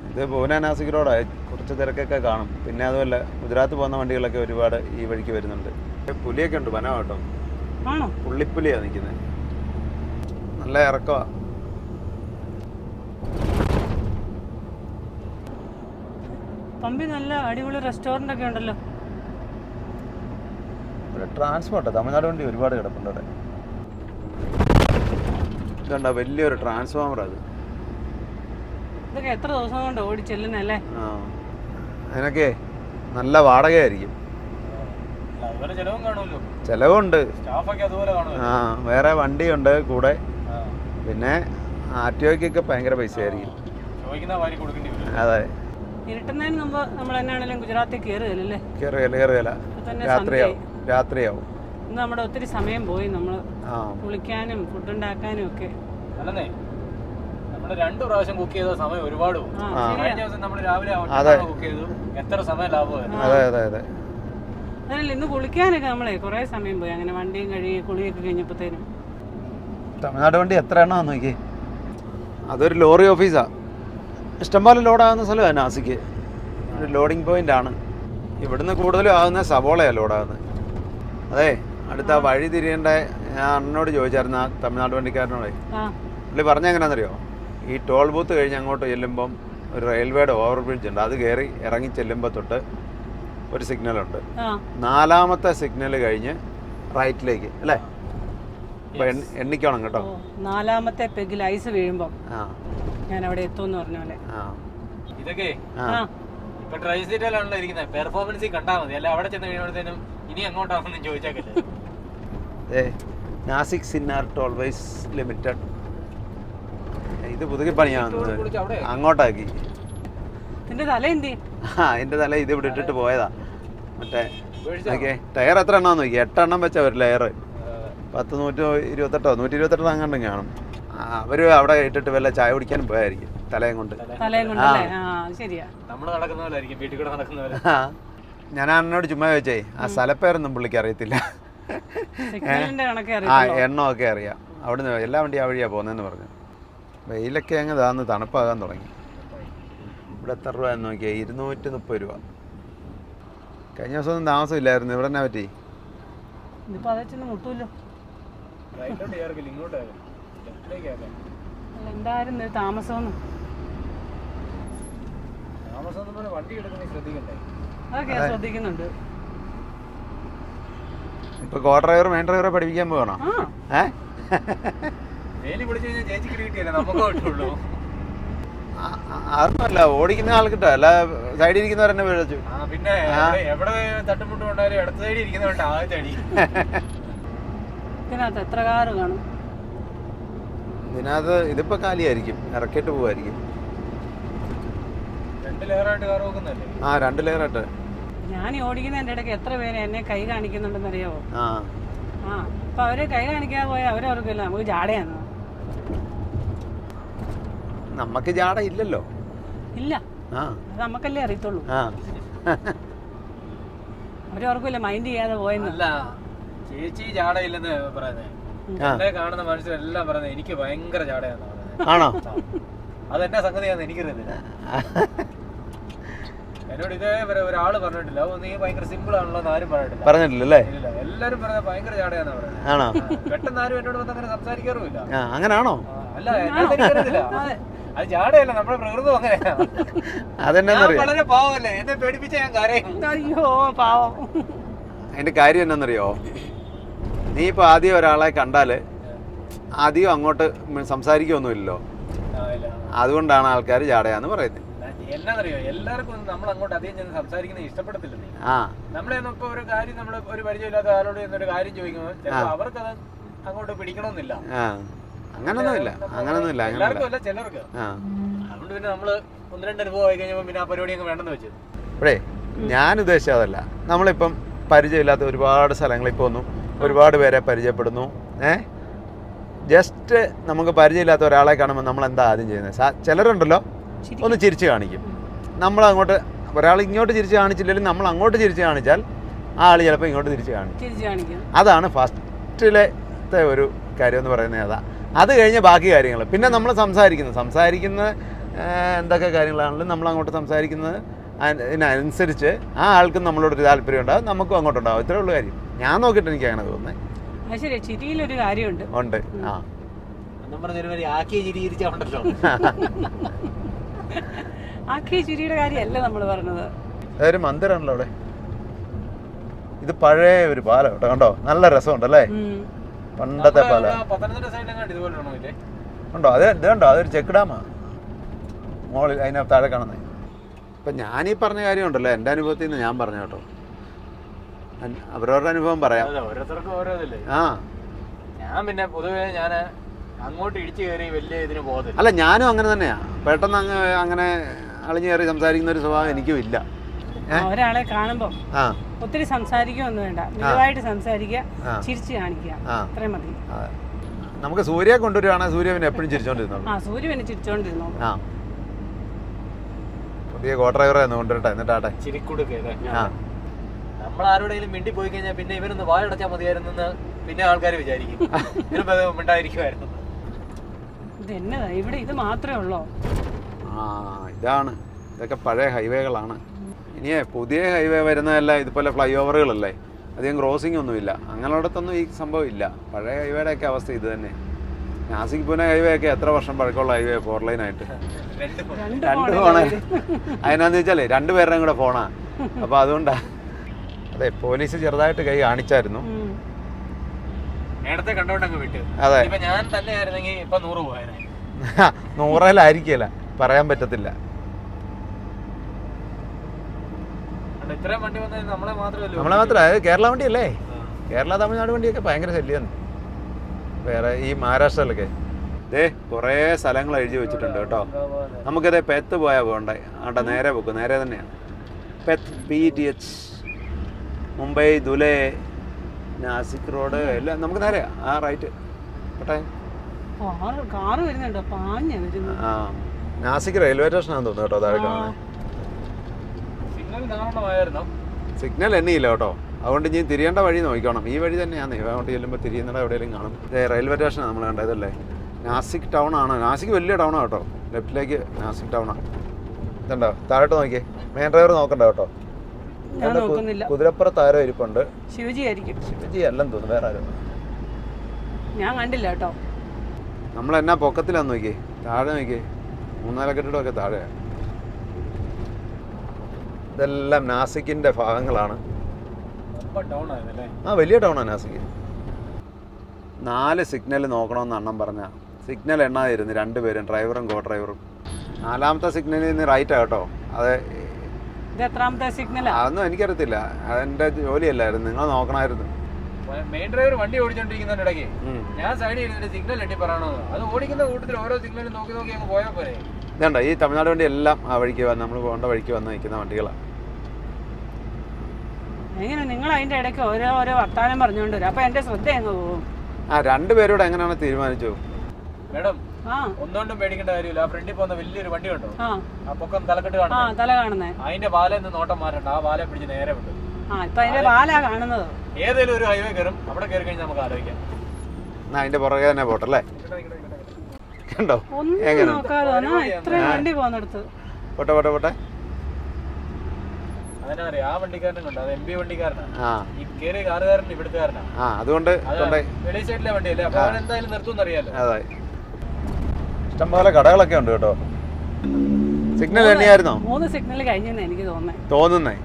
ഇത് പൂന നാസിക് റോഡായി, കുറച്ച് തിരക്കൊക്കെ കാണും. പിന്നെ അതുമല്ല ഗുജറാത്ത് പോകുന്ന വണ്ടികളൊക്കെ ഒരുപാട് ഈ വഴിക്ക് വരുന്നുണ്ട്. പുലിയൊക്കെ ഉണ്ട്, വനം കേട്ടോ. ആണോ? പുള്ളിപ്പുലിയാണ് നിൽക്കുന്നത്. നല്ല ഇറക്കമാണ്. പമ്പി നല്ല അടിപൊളി റെസ്റ്റോറൻ്റ് ഒക്കെ ഉണ്ടല്ലോ. ട്രാൻസ്പോർട്ട് തമിഴ്നാട് വണ്ടി ഒരുപാട് കിടപ്പുണ്ട് അവിടെ. ഇതുണ്ടോ വലിയൊരു ട്രാൻസ്ഫോമർ. അത് ഇതൊക്കെ എത്ര ദിവസം കൊണ്ട് ഓടിച്ചെല്ലുന്നല്ലേ? ആ, അതിനൊക്കെ നല്ല വാടകയായിരിക്കും. ചെലവുണ്ട്. ആ, വേറെ വണ്ടിയുണ്ട് കൂടെ. പിന്നെ RTOക്കൊക്കെ ഭയങ്കര പൈസയായിരിക്കും. ചോദിക്കുന്ന വാരി കൊടുക്കേണ്ടി വരും. അതെ, ഇരുട്ടുന്നതിന് മുമ്പ് നമ്മൾ എന്നാണെങ്കിലും ഗുജറാത്തിൽ കയറുകയല്ലേ? കയറുകയില്ല. രാത്രിയാവും. ഇന്ന് നമ്മുടെ ഒത്തിരി സമയം പോയി, നമ്മൾ കുളിക്കാനും ഫുഡ് ഉണ്ടാക്കാനും ഒക്കെ. അല്ലെന്നേ, നമ്മള് 2 പ്രാവശ്യം കുക്ക് ചെയ്ത സമയം ഒരുപാട് പോകും. കഴിഞ്ഞ ദിവസം നമ്മൾ രാവിലെ കുക്ക് ചെയ്തു, എത്ര സമയം ലാഭമായിരുന്നു. അതല്ല, ഇന്ന് കുളിക്കാനൊക്കെ നമ്മളെ കുറേ സമയം പോയി. അങ്ങനെ വണ്ടിയും കഴുകി കുളിയൊക്കെ കഴിഞ്ഞപ്പോഴത്തേനും. തമിഴ്നാട് വണ്ടി എത്ര എണ്ണമാണെന്ന് നോക്കി. അതൊരു ലോറി ഓഫീസാണ്. ഇഷ്ടംപോലെ ലോഡാകുന്ന സ്ഥലമാണ് നാസിക്ക്. ഒരു ലോഡിങ് പോയിന്റ് ആണ്. ഇവിടുന്ന് കൂടുതലും ആകുന്ന സവോളയാണ് ലോഡാകുന്നത്. അതെ, അടുത്ത വഴി തിരിയേണ്ട ഞാൻ അണ്ണനോട് ചോദിച്ചായിരുന്നു, ആ തമിഴ്നാട് വണ്ടിക്കാരനോട്. പുള്ളി പറഞ്ഞ എങ്ങനെയാണെന്നറിയോ, ഈ ടോൾ ബൂത്ത് കഴിഞ്ഞ് അങ്ങോട്ട് ചെല്ലുമ്പം ഒരു റെയിൽവേയുടെ ഓവർ ബ്രിഡ്ജ് ഉണ്ട്. അത് കയറി ഇറങ്ങി ചെല്ലുമ്പോൾ തൊട്ട് ഒരു സിഗ്നലുണ്ട്. 4ാമത്തെ സിഗ്നൽ കഴിഞ്ഞ് റൈറ്റിലേക്ക് അല്ലേ? അപ്പൊ എണ്ണിക്കണം കേട്ടോ. 4ാമത്തെ പെഗിൽ ഐസ് വീഴുമ്പോ ഞാൻ അവിടെ എത്തുമെന്ന് പറഞ്ഞ പോലെ. ഇതൊക്കെ ഇപ്പൊ ഡ്രൈ സീറ്റിലാണല്ലോ ഇരിക്കുന്നത്. പെർഫോമൻസ് കണ്ടാൽ മതി, അല്ല അവിടെ ചെന്ന് കഴിയുമ്പോഴത്തേനും ഇനി അങ്ങോട്ടാണെന്ന് ചോദിച്ചേക്കല്ലേ. നാസിക് സിന്നാർ ടോൾവേസ് ലിമിറ്റഡ്. ഇത് പുതുക്കി പണിയാണ്, അങ്ങോട്ടാക്കി. എന്റെ തല എന്തി? എന്റെ തല ഇത് ഇവിടെ ഇട്ടിട്ട് പോയതാ. മറ്റേ ടയർ എത്ര എണ്ണം നോക്കി, 8 എണ്ണം വെച്ച ഒരു ലെയർ. 128 128 അങ്ങോട്ടും കാണും. അവര് അവിടെ ഇട്ടിട്ട് വല്ല ചായ കുടിക്കാനും പോയായിരിക്കും തലയും കൊണ്ട്. ഞാൻ അണ്ണനോട് ചുമ്മാ ചോദിച്ചേ, ആ സ്ഥലപ്പേരൊന്നും പുള്ളിക്ക് അറിയത്തില്ല. എണ്ണമൊക്കെ അറിയാം. അവിടുന്ന് എല്ലാ വണ്ടി ആ വഴിയാ പോകുന്നതെന്ന് പറഞ്ഞു. വെയിലൊക്കെ അങ്ങ് താന്ന് തണുപ്പാകാൻ തുടങ്ങി. ഇവിടെ എത്ര രൂപ എന്ന് നോക്കിയാൽ 230 രൂപ. കഴിഞ്ഞ ദിവസം ഒന്നും താമസമില്ലായിരുന്നു. ഇവിടെ എന്നാ പറ്റി? എന്തായിരുന്നു താമസം? അതൊക്കെ ശ്രദ്ധിക്കുന്നുണ്ട്. ഇപ്പൊ കോ ഡ്രൈവർ മെയിൻ ഡ്രൈവറെ പഠിപ്പിക്കാൻ പോകണോ? അതൊന്നുമല്ല, ഓടിക്കുന്ന ആൾക്കിട്ടോ, അല്ല സൈഡിൽ ഇരിക്കുന്നവരെന്നെ വിളിച്ചു. പിന്നെ എവിടെ തട്ടുമുട്ട് കൊണ്ടാലും ഇടത്ത് സൈഡിൽ ഇരിക്കുന്നവരുടെ ആദ്യത്തെ അടി. ഇതിനകത്ത് എത്ര കാറ് കാണും? ഇതിനകത്ത് ഇതിപ്പോ കാലിയായിരിക്കും, ഇറക്കിയിട്ട് പോവായിരിക്കും. 2 ലെയറായിട്ട് കാർ വെക്കുന്നല്ലേ? 2 ലെയറായിട്ട്. ഞാൻ ഓടിക്കുന്നതിന്റെ ഇടയ്ക്ക് എത്ര പേര് എന്നെ കൈ കാണിക്കുന്നുണ്ടെന്ന് അറിയാവോ? അപ്പൊ അവര് കൈ കാണിക്കാതെ പോയാൽ അവരവർക്കില്ല, നമുക്ക് ജാടയാണ്. നമ്മക്ക് ജാട ഇല്ലല്ലോ. ഇല്ല, അത് നമ്മക്കല്ലേ അറിയത്തുള്ളൂ. അവരവർക്കില്ല, മൈൻഡ് ചെയ്യാതെ പോയെന്നല്ല. ചേച്ചി ജാടയില്ലെന്ന് പറയുന്നത് എന്നെ കാണുന്ന മനുഷ്യരെല്ലാം പറയുന്നത് എനിക്ക് ഭയങ്കര ജാടയാന്ന് പറയുന്നത്. ആണോ? അതെന്നാ സംഗതിയാന്ന് എനിക്കറിയത്തില്ല. എന്നോട് ഇതേവരെ ഒരാള് പറഞ്ഞിട്ടില്ല, നീ ഭയങ്കര സിമ്പിൾ ആണല്ലോ എന്ന് ആരും പറഞ്ഞിട്ടില്ലല്ലേ? ഇല്ല, എല്ലാരും പറയുന്നത് ഭയങ്കര ജാടയാന്നാ പറയുന്നത്. പെട്ടെന്ന് ആരും എന്നോട് വന്ന് അങ്ങനെ സംസാരിക്കാറുമില്ല. അങ്ങനാണോ? അല്ല, എനിക്കറിയത്തില്ല. അത് ജാടയല്ല, നമ്മുടെ പ്രകൃതം അങ്ങനെയാ. വളരെ പാവല്ലേ, എന്നെ പേടിപ്പിച്ച ഞാൻ കരയും. അയ്യോ പാവം. അതിന്റെ കാര്യം എന്നാന്നറിയോ, നീ ഇപ്പൊ ആദ്യം ഒരാളെ കണ്ടാല് ആദ്യം അങ്ങോട്ട് സംസാരിക്കൊന്നുമില്ലല്ലോ. അതുകൊണ്ടാണ് ആൾക്കാർ ജാടയാന്ന് പറയുന്നത്. എന്നാന്നറിയോ, എല്ലാവർക്കും നമ്മൾ അങ്ങോട്ട് അധികം ചെന്ന് സംസാരിക്കുന്നത് ഇഷ്ടപ്പെടത്തില്ല. നമ്മളെ ഇപ്പൊ ഒരു കാര്യം, നമ്മൾ ഒരു പരിചയമില്ലാത്ത ആളോട് എന്നൊരു കാര്യം ചോദിക്കുമ്പോൾ ചിലപ്പോൾ അവർക്കത് അങ്ങോട്ട് പിടിക്കണമെന്നില്ല. അങ്ങനൊന്നുമില്ല. എല്ലാവർക്കും അല്ല, ചിലർക്ക്. അതുകൊണ്ട് പിന്നെ നമ്മള് 1-2 അനുഭവം ആയി കഴിഞ്ഞപ്പോൾ പിന്നെ ആ പരിപാടി അങ്ങ് വേണ്ടെന്ന് വെച്ചത്. ഇപ്പഴേ ഞാൻ ഉദ്ദേശിച്ചതല്ല, നമ്മളിപ്പം പരിചയമില്ലാത്ത ഒരുപാട് സ്ഥലങ്ങളിൽ പോകുന്നു, ഒരുപാട് പേരെ പരിചയപ്പെടുന്നു. ജസ്റ്റ് നമുക്ക് പരിചയമില്ലാത്ത ഒരാളെ കാണുമ്പോൾ നമ്മൾ എന്താ ആദ്യം ചെയ്യുന്നത്? ചിലരുണ്ടല്ലോ, ഒന്ന് ചിരിച്ച് കാണിക്കും. നമ്മളങ്ങോട്ട്, ഒരാൾ ഇങ്ങോട്ട് ചിരിച്ച് കാണിച്ചില്ലെങ്കിലും നമ്മൾ അങ്ങോട്ട് ചിരിച്ച് കാണിച്ചാൽ ആ ആൾ ചിലപ്പോൾ ഇങ്ങോട്ട് തിരിച്ച് കാണിക്കും. അതാണ് ഫസ്റ്റിലത്തെ ഒരു കാര്യം എന്ന് പറയുന്നത്. അതാ. അത് കഴിഞ്ഞ് ബാക്കി കാര്യങ്ങൾ പിന്നെ നമ്മൾ സംസാരിക്കുന്ന എന്തൊക്കെ കാര്യങ്ങളാണെങ്കിലും നമ്മൾ അങ്ങോട്ട് സംസാരിക്കുന്നത് അതിനനുസരിച്ച് ആ ആൾക്കും നമ്മളോടൊരു താല്പര്യം ഉണ്ടാകും, നമുക്കും അങ്ങോട്ടുണ്ടാകും. ഇത്രേ ഉള്ളൂ കാര്യം. ഞാൻ നോക്കിയിട്ട് എനിക്ക് അങ്ങനെ തോന്നുന്നത്. ചിരിയിലൊരു കാര്യമുണ്ട്. ഉണ്ട്. ആക്കിയ ചിരിയുടെ കാര്യമല്ല നമ്മൾ പറഞ്ഞത്. അതൊരു മന്ദിരമാണല്ലോ അവിടെ. ഇത് പഴയ ഒരു പാലം കേട്ടോ, കണ്ടോ? നല്ല രസമുണ്ടല്ലേ, പണ്ടത്തെ പാലം. ഉണ്ടോ? അത് ഇത് കണ്ടോ, അതൊരു ചെക്ക് ഡാമാ മോളിൽ, അതിനകത്ത് താഴെ കാണുന്നത്. ഇപ്പം ഞാനീ പറഞ്ഞ കാര്യം ഉണ്ടല്ലോ, എൻ്റെ അനുഭവത്തിൽ നിന്ന് ഞാൻ പറഞ്ഞു കേട്ടോ. അവരവരുടെ അനുഭവം പറയാം. ഓരോരുത്തർക്കും ഓരോ ഇതല്ലേ. ഞാൻ പിന്നെ പൊതുവേ ഞാൻ അങ്ങോട്ട് ഇടിച്ചു കയറി വലിയ ഇതിന് പോകത്തില്ല. അല്ല ഞാനും അങ്ങനെ തന്നെയാ, പെട്ടെന്ന് അങ്ങനെ അളിഞ്ഞു കയറി സംസാരിക്കുന്ന ഒരു സ്വഭാവം എനിക്കും ഇല്ല. ഒരാളെ കാണുമ്പോൾ ആ ഒത്തിരി സംസാരിക്കുകയൊന്നും വേണ്ട, മിതമായിട്ട് സംസാരിക്കുക, ചിരിച്ചു കാണിക്കുക, അത്രയും മതി. നമുക്ക് സൂര്യ കൊണ്ടുവരുവാണെങ്കിൽ സൂര്യ പിന്നെ എപ്പോഴും ചിരിച്ചോണ്ടിരുന്നോളൂ. ആ സൂര്യ പിന്നെ ചിരിച്ചോണ്ടിരുന്നോ. ആ പുതിയ കോ ഡ്രൈവറെ കൊണ്ടുവരട്ടെ, എന്നിട്ടാട്ടെ ചിരിക്കൊടുക്കേ. നമ്മൾ ആരോടെങ്കിലും മിണ്ടി പോയി കഴിഞ്ഞാൽ പിന്നെ ഇവരൊന്ന് വായടച്ചാൽ മതിയായിരുന്നെന്ന് പിന്നെ ആൾക്കാർ വിചാരിക്കും. മിണ്ടായിരിക്കുമായിരുന്നു. ഇതെന്നതാ ഇവിടെ ഇത് മാത്രമേ ഉള്ളോ? ഇതൊക്കെ പഴയ ഹൈവേകളാണ്. ഇനിയേ പുതിയ ഹൈവേ വരുന്നതല്ല ഇതുപോലെ ഫ്ലൈ ഓവറുകളല്ലേ, അധികം ക്രോസിംഗ് ഒന്നുമില്ല. അങ്ങനെയുള്ളടത്തൊന്നും ഈ സംഭവം ഇല്ല. പഴയ ഹൈവേയുടെയൊക്കെ അവസ്ഥ ഇത് തന്നെ. നാസിക് പൂനെ ഹൈവേ ഒക്കെ എത്ര വർഷം പഴക്കമുള്ള ഹൈവേ, 4 ലൈനായിട്ട് 2 ഫോണ്. അതിനാന്ന് വെച്ചാലേ 2 പേരുടെയും കൂടെ ഫോണാ. അപ്പോൾ അതുകൊണ്ടാ. അതെ, പോലീസ് ചെറുതായിട്ട് കൈ കാണിച്ചായിരുന്നു. നേരത്തെ കണ്ടോണ്ടങ്ങ് വിട്ടു. അതെ, ഞാൻ തന്നെ ആയിരുന്നെങ്കിൽ ഇപ്പൊ 100 പോയാനെ. 100-ലായിരിക്കില്ല, പറയാൻ പറ്റത്തില്ല. ഇത്രയും വണ്ടി വന്നത് നമ്മളെ മാത്രമല്ല, അത് കേരള വണ്ടിയല്ലേ. കേരള തമിഴ്നാട് വണ്ടിയൊക്കെ ഭയങ്കര ശല്യമാണ്. വേറെ ഈ മഹാരാഷ്ട്രയിലൊക്കെ കുറേ സ്ഥലങ്ങൾ എഴുതി വെച്ചിട്ടുണ്ട് കേട്ടോ. നമുക്കതേ പെത്ത് പോയാൽ പോകണ്ടേ. ആട്ടെ നേരെ പോക്കും, നേരെ തന്നെയാണ്. പെത്ത് PETH, മുംബൈ, ദുലെ, നാസിക് റോഡ് എല്ലാം നമുക്ക് നേരെയാ. ആ റൈറ്റ് കേട്ടെ. നാസിക് റെയിൽവേ സ്റ്റേഷനാണെന്ന് തോന്നുന്നു കേട്ടോ. താഴെ സിഗ്നൽ എണ്ണിയില്ല കേട്ടോ. അതുകൊണ്ട് ഇനി തിരിയേണ്ട വഴി നോക്കണം. ഈ വഴി തന്നെയാണ്. അങ്ങോട്ട് ചെല്ലുമ്പോൾ തിരിയുന്നിടം എവിടെയെങ്കിലും കാണും. റെയിൽവേ സ്റ്റേഷനാണ് നമ്മൾ കണ്ടതല്ലേ. നാസിക് ടൗൺ ആണ്. നാസിക് വലിയ ടൗണാണ് കേട്ടോ. ലെഫ്റ്റിലേക്ക് നാസിക് ടൗണാണ്. ഇതുണ്ടോ താഴോട്ട് നോക്കിയേ. മെയിൻ ഡ്രൈവർ നോക്കണ്ട കേട്ടോ. കുതിരപ്പുറത്ത് ആരോ ഇരിപ്പുണ്ട്. ശിവജി ആയിരിക്കും. ശിവജി അല്ലെന്ന് തോന്നുന്നു, വേറെ ആരും. ഞാൻ കണ്ടില്ല കേട്ടോ. നമ്മൾ എന്നാ പൊക്കത്തിലാന്ന് നോക്കിയേ. താഴെ നോക്കിയേ, 3-4 കെട്ടിടമൊക്കെ താഴെയാണ്. ഇതെല്ലാം നാസിക്കിന്റെ ഭാഗങ്ങളാണ്. വലിയ ടൗണാണ് നാസിക്ക്. 4 സിഗ്നൽ നോക്കണമെന്ന് അണ്ണം പറഞ്ഞ സിഗ്നൽ എണ്ണാതിരുന്നു 2 പേരും, ഡ്രൈവറും കോ ഡ്രൈവറും. 4ാമത്തെ സിഗ്നലിൽ നിന്ന് റൈറ്റാ കേട്ടോ. അത് എത്രാമത്തെ സിഗ്നൽ അതൊന്നും എനിക്കറിയത്തില്ല, അതെന്റെ ജോലിയല്ലായിരുന്നു. നിങ്ങൾ നോക്കണമായിരുന്നു. മെയിൻ ഡ്രൈവർ വണ്ടി ഓടിച്ചോണ്ടിരിക്കുന്നതിന്റെ ഇടയ്ക്ക് ഞാൻ സൈഡിൽ ഇരുന്നിട്ട് സിഗ്നൽ എണ്ണി പറയണോ. അത് ഓടിക്കുന്ന കൂട്ടത്തിൽ ഓരോ സിഗ്നലും നോക്കി നോക്കി അങ്ങ് പോയാൽ പോരെ. ഇതുണ്ടോ ഈ തമിഴ്നാട് വണ്ടി എല്ലാം ആ വഴിക്ക് വന്ന് നമ്മൾ പോകേണ്ട വഴിക്ക് വന്ന് നിൽക്കുന്ന വണ്ടികളാണ്. എങ്ങനെ നിങ്ങൾ അതിന്റെ ഇടയ്ക്ക് ഓരോ വർത്താനം പറഞ്ഞുകൊണ്ട് വരും. അപ്പൊ എന്റെ ശ്രദ്ധ അങ്ങ് പോകും. 2 പേരോട് എങ്ങനെയാണ് തീരുമാനിച്ചു? മേഡം ഒന്നുകൊണ്ടും പേടിക്കേണ്ട കാര്യമില്ല. ആ ഫ്രണ്ടിൽ പോകുന്ന വലിയൊരു വണ്ടി ഉണ്ടോ, ആ പൊക്കം തലക്കെട്ട് തല കാണുന്നേ, അതിന്റെ വാലയിൽ നിന്ന് നോട്ടം മാറണ്ട. ആ വാല പിടിച്ച് നേരെ വിട്ടു. ഇപ്പൊ അതിന്റെ വാലാ കാണുന്നത്. ഏതെങ്കിലും ഒരു ഹൈവേ കയറും, അവിടെ കയറി കഴിഞ്ഞാൽ നമുക്ക് ആലോചിക്കാം. അതിന്റെ പുറകെ തന്നെ പോട്ടല്ലേ. കണ്ടോ ഒന്നും നോക്കാതെ ഇത്രയും വണ്ടി പോകുന്നിടത്ത് പോട്ടെ. അതിനറിയാം ആ വണ്ടിക്കാരനും കണ്ടോ, അത് MP വണ്ടിക്കാരനാണ്. ഈ കേറിയ കാറുകാരൻ ഇവിടുത്തുകാരനാണ്. അതുകൊണ്ട് വെളി സൈഡിലെ വണ്ടിയല്ലേ, അപ്പൊ അവൻ എന്തായാലും നിർത്തുമെന്ന് അറിയാലോ. അതെ, ഇഷ്ടംപോലെ കടകളൊക്കെ ഉണ്ട് കേട്ടോ. സിഗ്നൽ എണ്ണിയായിരുന്നോ? 3 സിഗ്നൽ കഴിഞ്ഞെന്ന് എനിക്ക് തോന്നുന്നേ.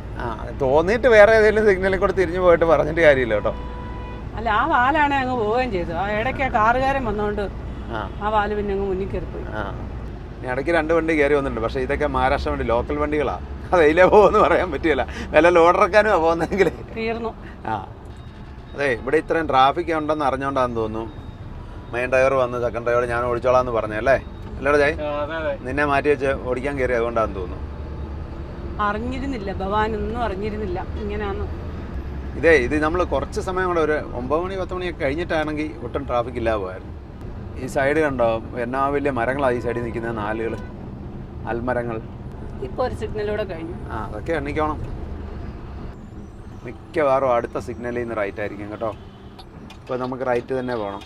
തോന്നിയിട്ട് വേറെ ഏതെങ്കിലും സിഗ്നലിൽ കൂടെ തിരിഞ്ഞു പോയിട്ട് പറഞ്ഞിട്ട് കാര്യമില്ല കേട്ടോ. അല്ല, ആ വാലാണ് അങ്ങ് പോവുകയും ചെയ്തു. ആ ഇടയ്ക്ക് ആ കാറുകാരൻ വന്നോണ്ട് ആ വാല് പിന്നെ അങ്ങ് മുന്നിൽ കയറിപ്പോയി. ഇടയ്ക്ക് 2 വണ്ടി കയറി വന്നിട്ടുണ്ട്. പക്ഷേ ഇതൊക്കെ മഹാരാഷ്ട്ര വണ്ടി, ലോക്കൽ വണ്ടികളാണ്. അതിലേ പോകുമെന്ന് പറയാൻ പറ്റില്ല. വല്ല ലോഡിറക്കാനും പോകുന്നെങ്കിൽ തീർന്നു. അതെ, ഇവിടെ ഇത്രയും ട്രാഫിക് ഉണ്ടെന്ന് അറിഞ്ഞോണ്ടാന്ന് തോന്നുന്നു മെയിൻ ഡ്രൈവർ വന്ന് സെക്കൻഡ് ഡ്രൈവർ ഞാൻ ഓടിച്ചോളാന്ന് പറഞ്ഞല്ലേ. അല്ലേടാ ജായ്, നിന്നെ മാറ്റി വെച്ച് ഓടിക്കാൻ കയറി, അതുകൊണ്ടാന്ന് തോന്നുന്നു. അറിഞ്ഞിരുന്നില്ല, ഭവാനൊന്നും അറിഞ്ഞിരുന്നില്ല ഇങ്ങനെയാന്ന്. ഇത് നമ്മൾ കുറച്ച് സമയം കൂടെ, ഒരു 9 മണി 10 മണിയൊക്കെ കഴിഞ്ഞിട്ടാണെങ്കിൽ ഒട്ടും ട്രാഫിക് ഇല്ലാതെ പോയായിരുന്നു. ഈ സൈഡ് കണ്ടോ, എന്നാ വലിയ മരങ്ങളാണ് ഈ സൈഡിൽ നിൽക്കുന്ന 4 ആൽമരങ്ങൾ. ഇപ്പോൾ ഒരു സിഗ്നലൂടെ കഴിഞ്ഞു. അതൊക്കെ എണ്ണിക്കണം. മിക്കവാറും അടുത്ത സിഗ്നലിൽ നിന്ന് റൈറ്റ് ആയിരിക്കും കേട്ടോ. ഇപ്പോൾ നമുക്ക് റൈറ്റ് തന്നെ പോകണം.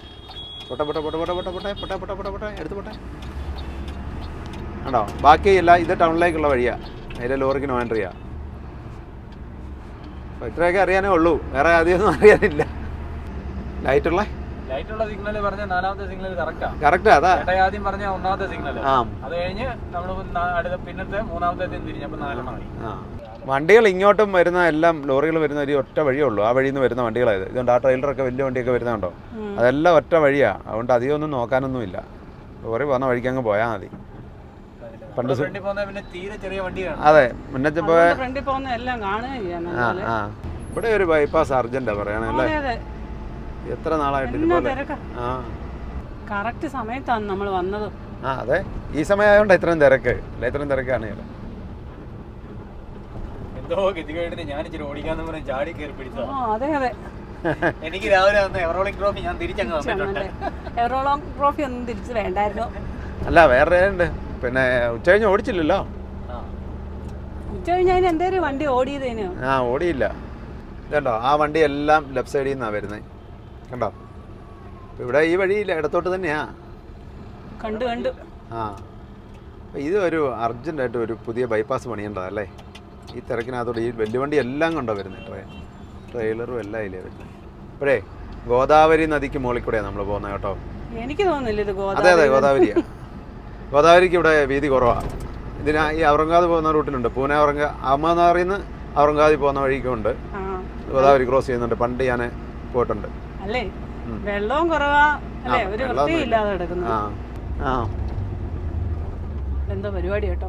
എടുത്ത് പോട്ടെ. ആണോ, ബാക്കിയില്ല. ഇത് ടൗണിലേക്കുള്ള വഴിയാണ്, അതിലെ ലോറിക്ക് നോ എൻട്രിയാ. അപ്പോൾ ഇത്രയൊക്കെ അറിയാനേ ഉള്ളൂ, വേറെ അധികമൊന്നും അറിയാനില്ല. ലൈറ്റുള്ള സിഗ്നൽ പറഞ്ഞ 4ാമത്തെ സിഗ്നൽ കറക്റ്റാ. അതാ ആദ്യം പറഞ്ഞ 1ാമത്തെ സിഗ്നൽ. അത് കഴിഞ്ഞ് നമ്മൾ പിന്നത്തെ 3ാമത്തെ തിരിഞ്ഞപ്പോൾ 4 വണ്ടികൾ ഇങ്ങോട്ടും വരുന്ന എല്ലാം ലോറികൾ വരുന്ന ഒരു ഒറ്റ വഴിയേ ഉള്ളൂ. ആ വഴിയിൽ നിന്ന് വരുന്ന വണ്ടികളായത്. ഇതുകൊണ്ട് ആ ട്രെയിലറൊക്കെ വലിയ വണ്ടിയൊക്കെ വരുന്നുണ്ടോ, അതെല്ലാം ഒറ്റ വഴിയാണ്. അതുകൊണ്ട് അധികം ഒന്നും നോക്കാനൊന്നുമില്ല. ലോറി പോകുന്ന വഴിക്ക് അങ്ങ് പോയാൽ മതി. പണ്ട് അതെ, മുന്നത്തെ പോയ ഇവിടെ ഒരു ബൈപ്പാസ് അർജന്റാ പറയണല്ലേ. എത്ര നാളായിട്ട് ഇതുപോലെ കറക്റ്റ് സമയത്താണ് നമ്മൾ വന്നത്. ആ അതെ, ഈ സമയമായതുകൊണ്ട് ഇത്രയും തിരക്ക് അല്ല, ഇത്രയും തിരക്കാണ്. എന്തോ ഗതികേടിന് ഞാൻ ഇച്ചിരി ഓടിക്കാന്ന് പറഞ്ഞ് ചാടി കയറി പിടിച്ചോ. അതെ അതെ, എനിക്ക് രാവിലെ വന്ന എവറോളിംഗ് ട്രോഫി ഞാൻ തിരിച്ചങ്ങ് തന്നിട്ടുണ്ട്. എവറോളം ട്രോഫി ഒന്നും തിരിച്ച് വേണ്ടായിരുന്നു. അല്ല വേറെ ഉണ്ട്, പിന്നെ ഉച്ച കഴിഞ്ഞ് ഓടിച്ചില്ലല്ലോ. ഉച്ച കഴിഞ്ഞാൽ എന്തേലും വണ്ടി ഓടിയതേനോ? ആ ഓടിയില്ല. ഇതുണ്ടോ ആ വണ്ടി എല്ലാം ലെഫ്റ്റ് സൈഡിൽ നിന്നാണ് വരുന്നത്, കണ്ടോ? ഇവിടെ ഈ വഴിയില്ല, ഇടത്തോട്ട് തന്നെയാ. കണ്ടു കണ്ടു. ആ ഇത് ഒരു അർജൻറ്റായിട്ട് ഒരു പുതിയ ബൈപ്പാസ് പണിയേണ്ടതല്ലേ? ഈ തിരക്കിനകത്തോടെ ഈ വലിയ വണ്ടി എല്ലാം കൊണ്ടോ വരുന്നത്, ട്രെയിലറും എല്ലാം ഇല്ലേ വരുന്നത്. ഇപ്പോഴേ ഗോദാവരി നദിക്ക് മുകളിൽ കൂടെയാണ് നമ്മൾ പോകുന്നത് കേട്ടോ. എനിക്ക് തോന്നുന്നില്ല ഇത് അതെ അതെ ഗോദാവരിയാണ്. ഗോദാവരിക്ക് ഇവിടെ വീതി കുറവാണ്. ഇതിന് ഈ ഔറംഗാബാദ് പോകുന്ന റൂട്ടിലുണ്ട്, പൂനെ അഹമ്മദാബാദിൽ നിന്ന് ഔറംഗാബാദിൽ പോകുന്ന വഴിക്കുണ്ട് ഗോദാവരി ക്രോസ് ചെയ്യുന്നുണ്ട്. പണ്ട് ഞാൻ പോയിട്ടുണ്ട്. അല്ലേ വെള്ളവും കുറവാ അല്ലേ, ഒരു വൃത്തിയില്ലാതെ കിടക്കുന്നു. എന്തോ പരിപാടി കേട്ടോ.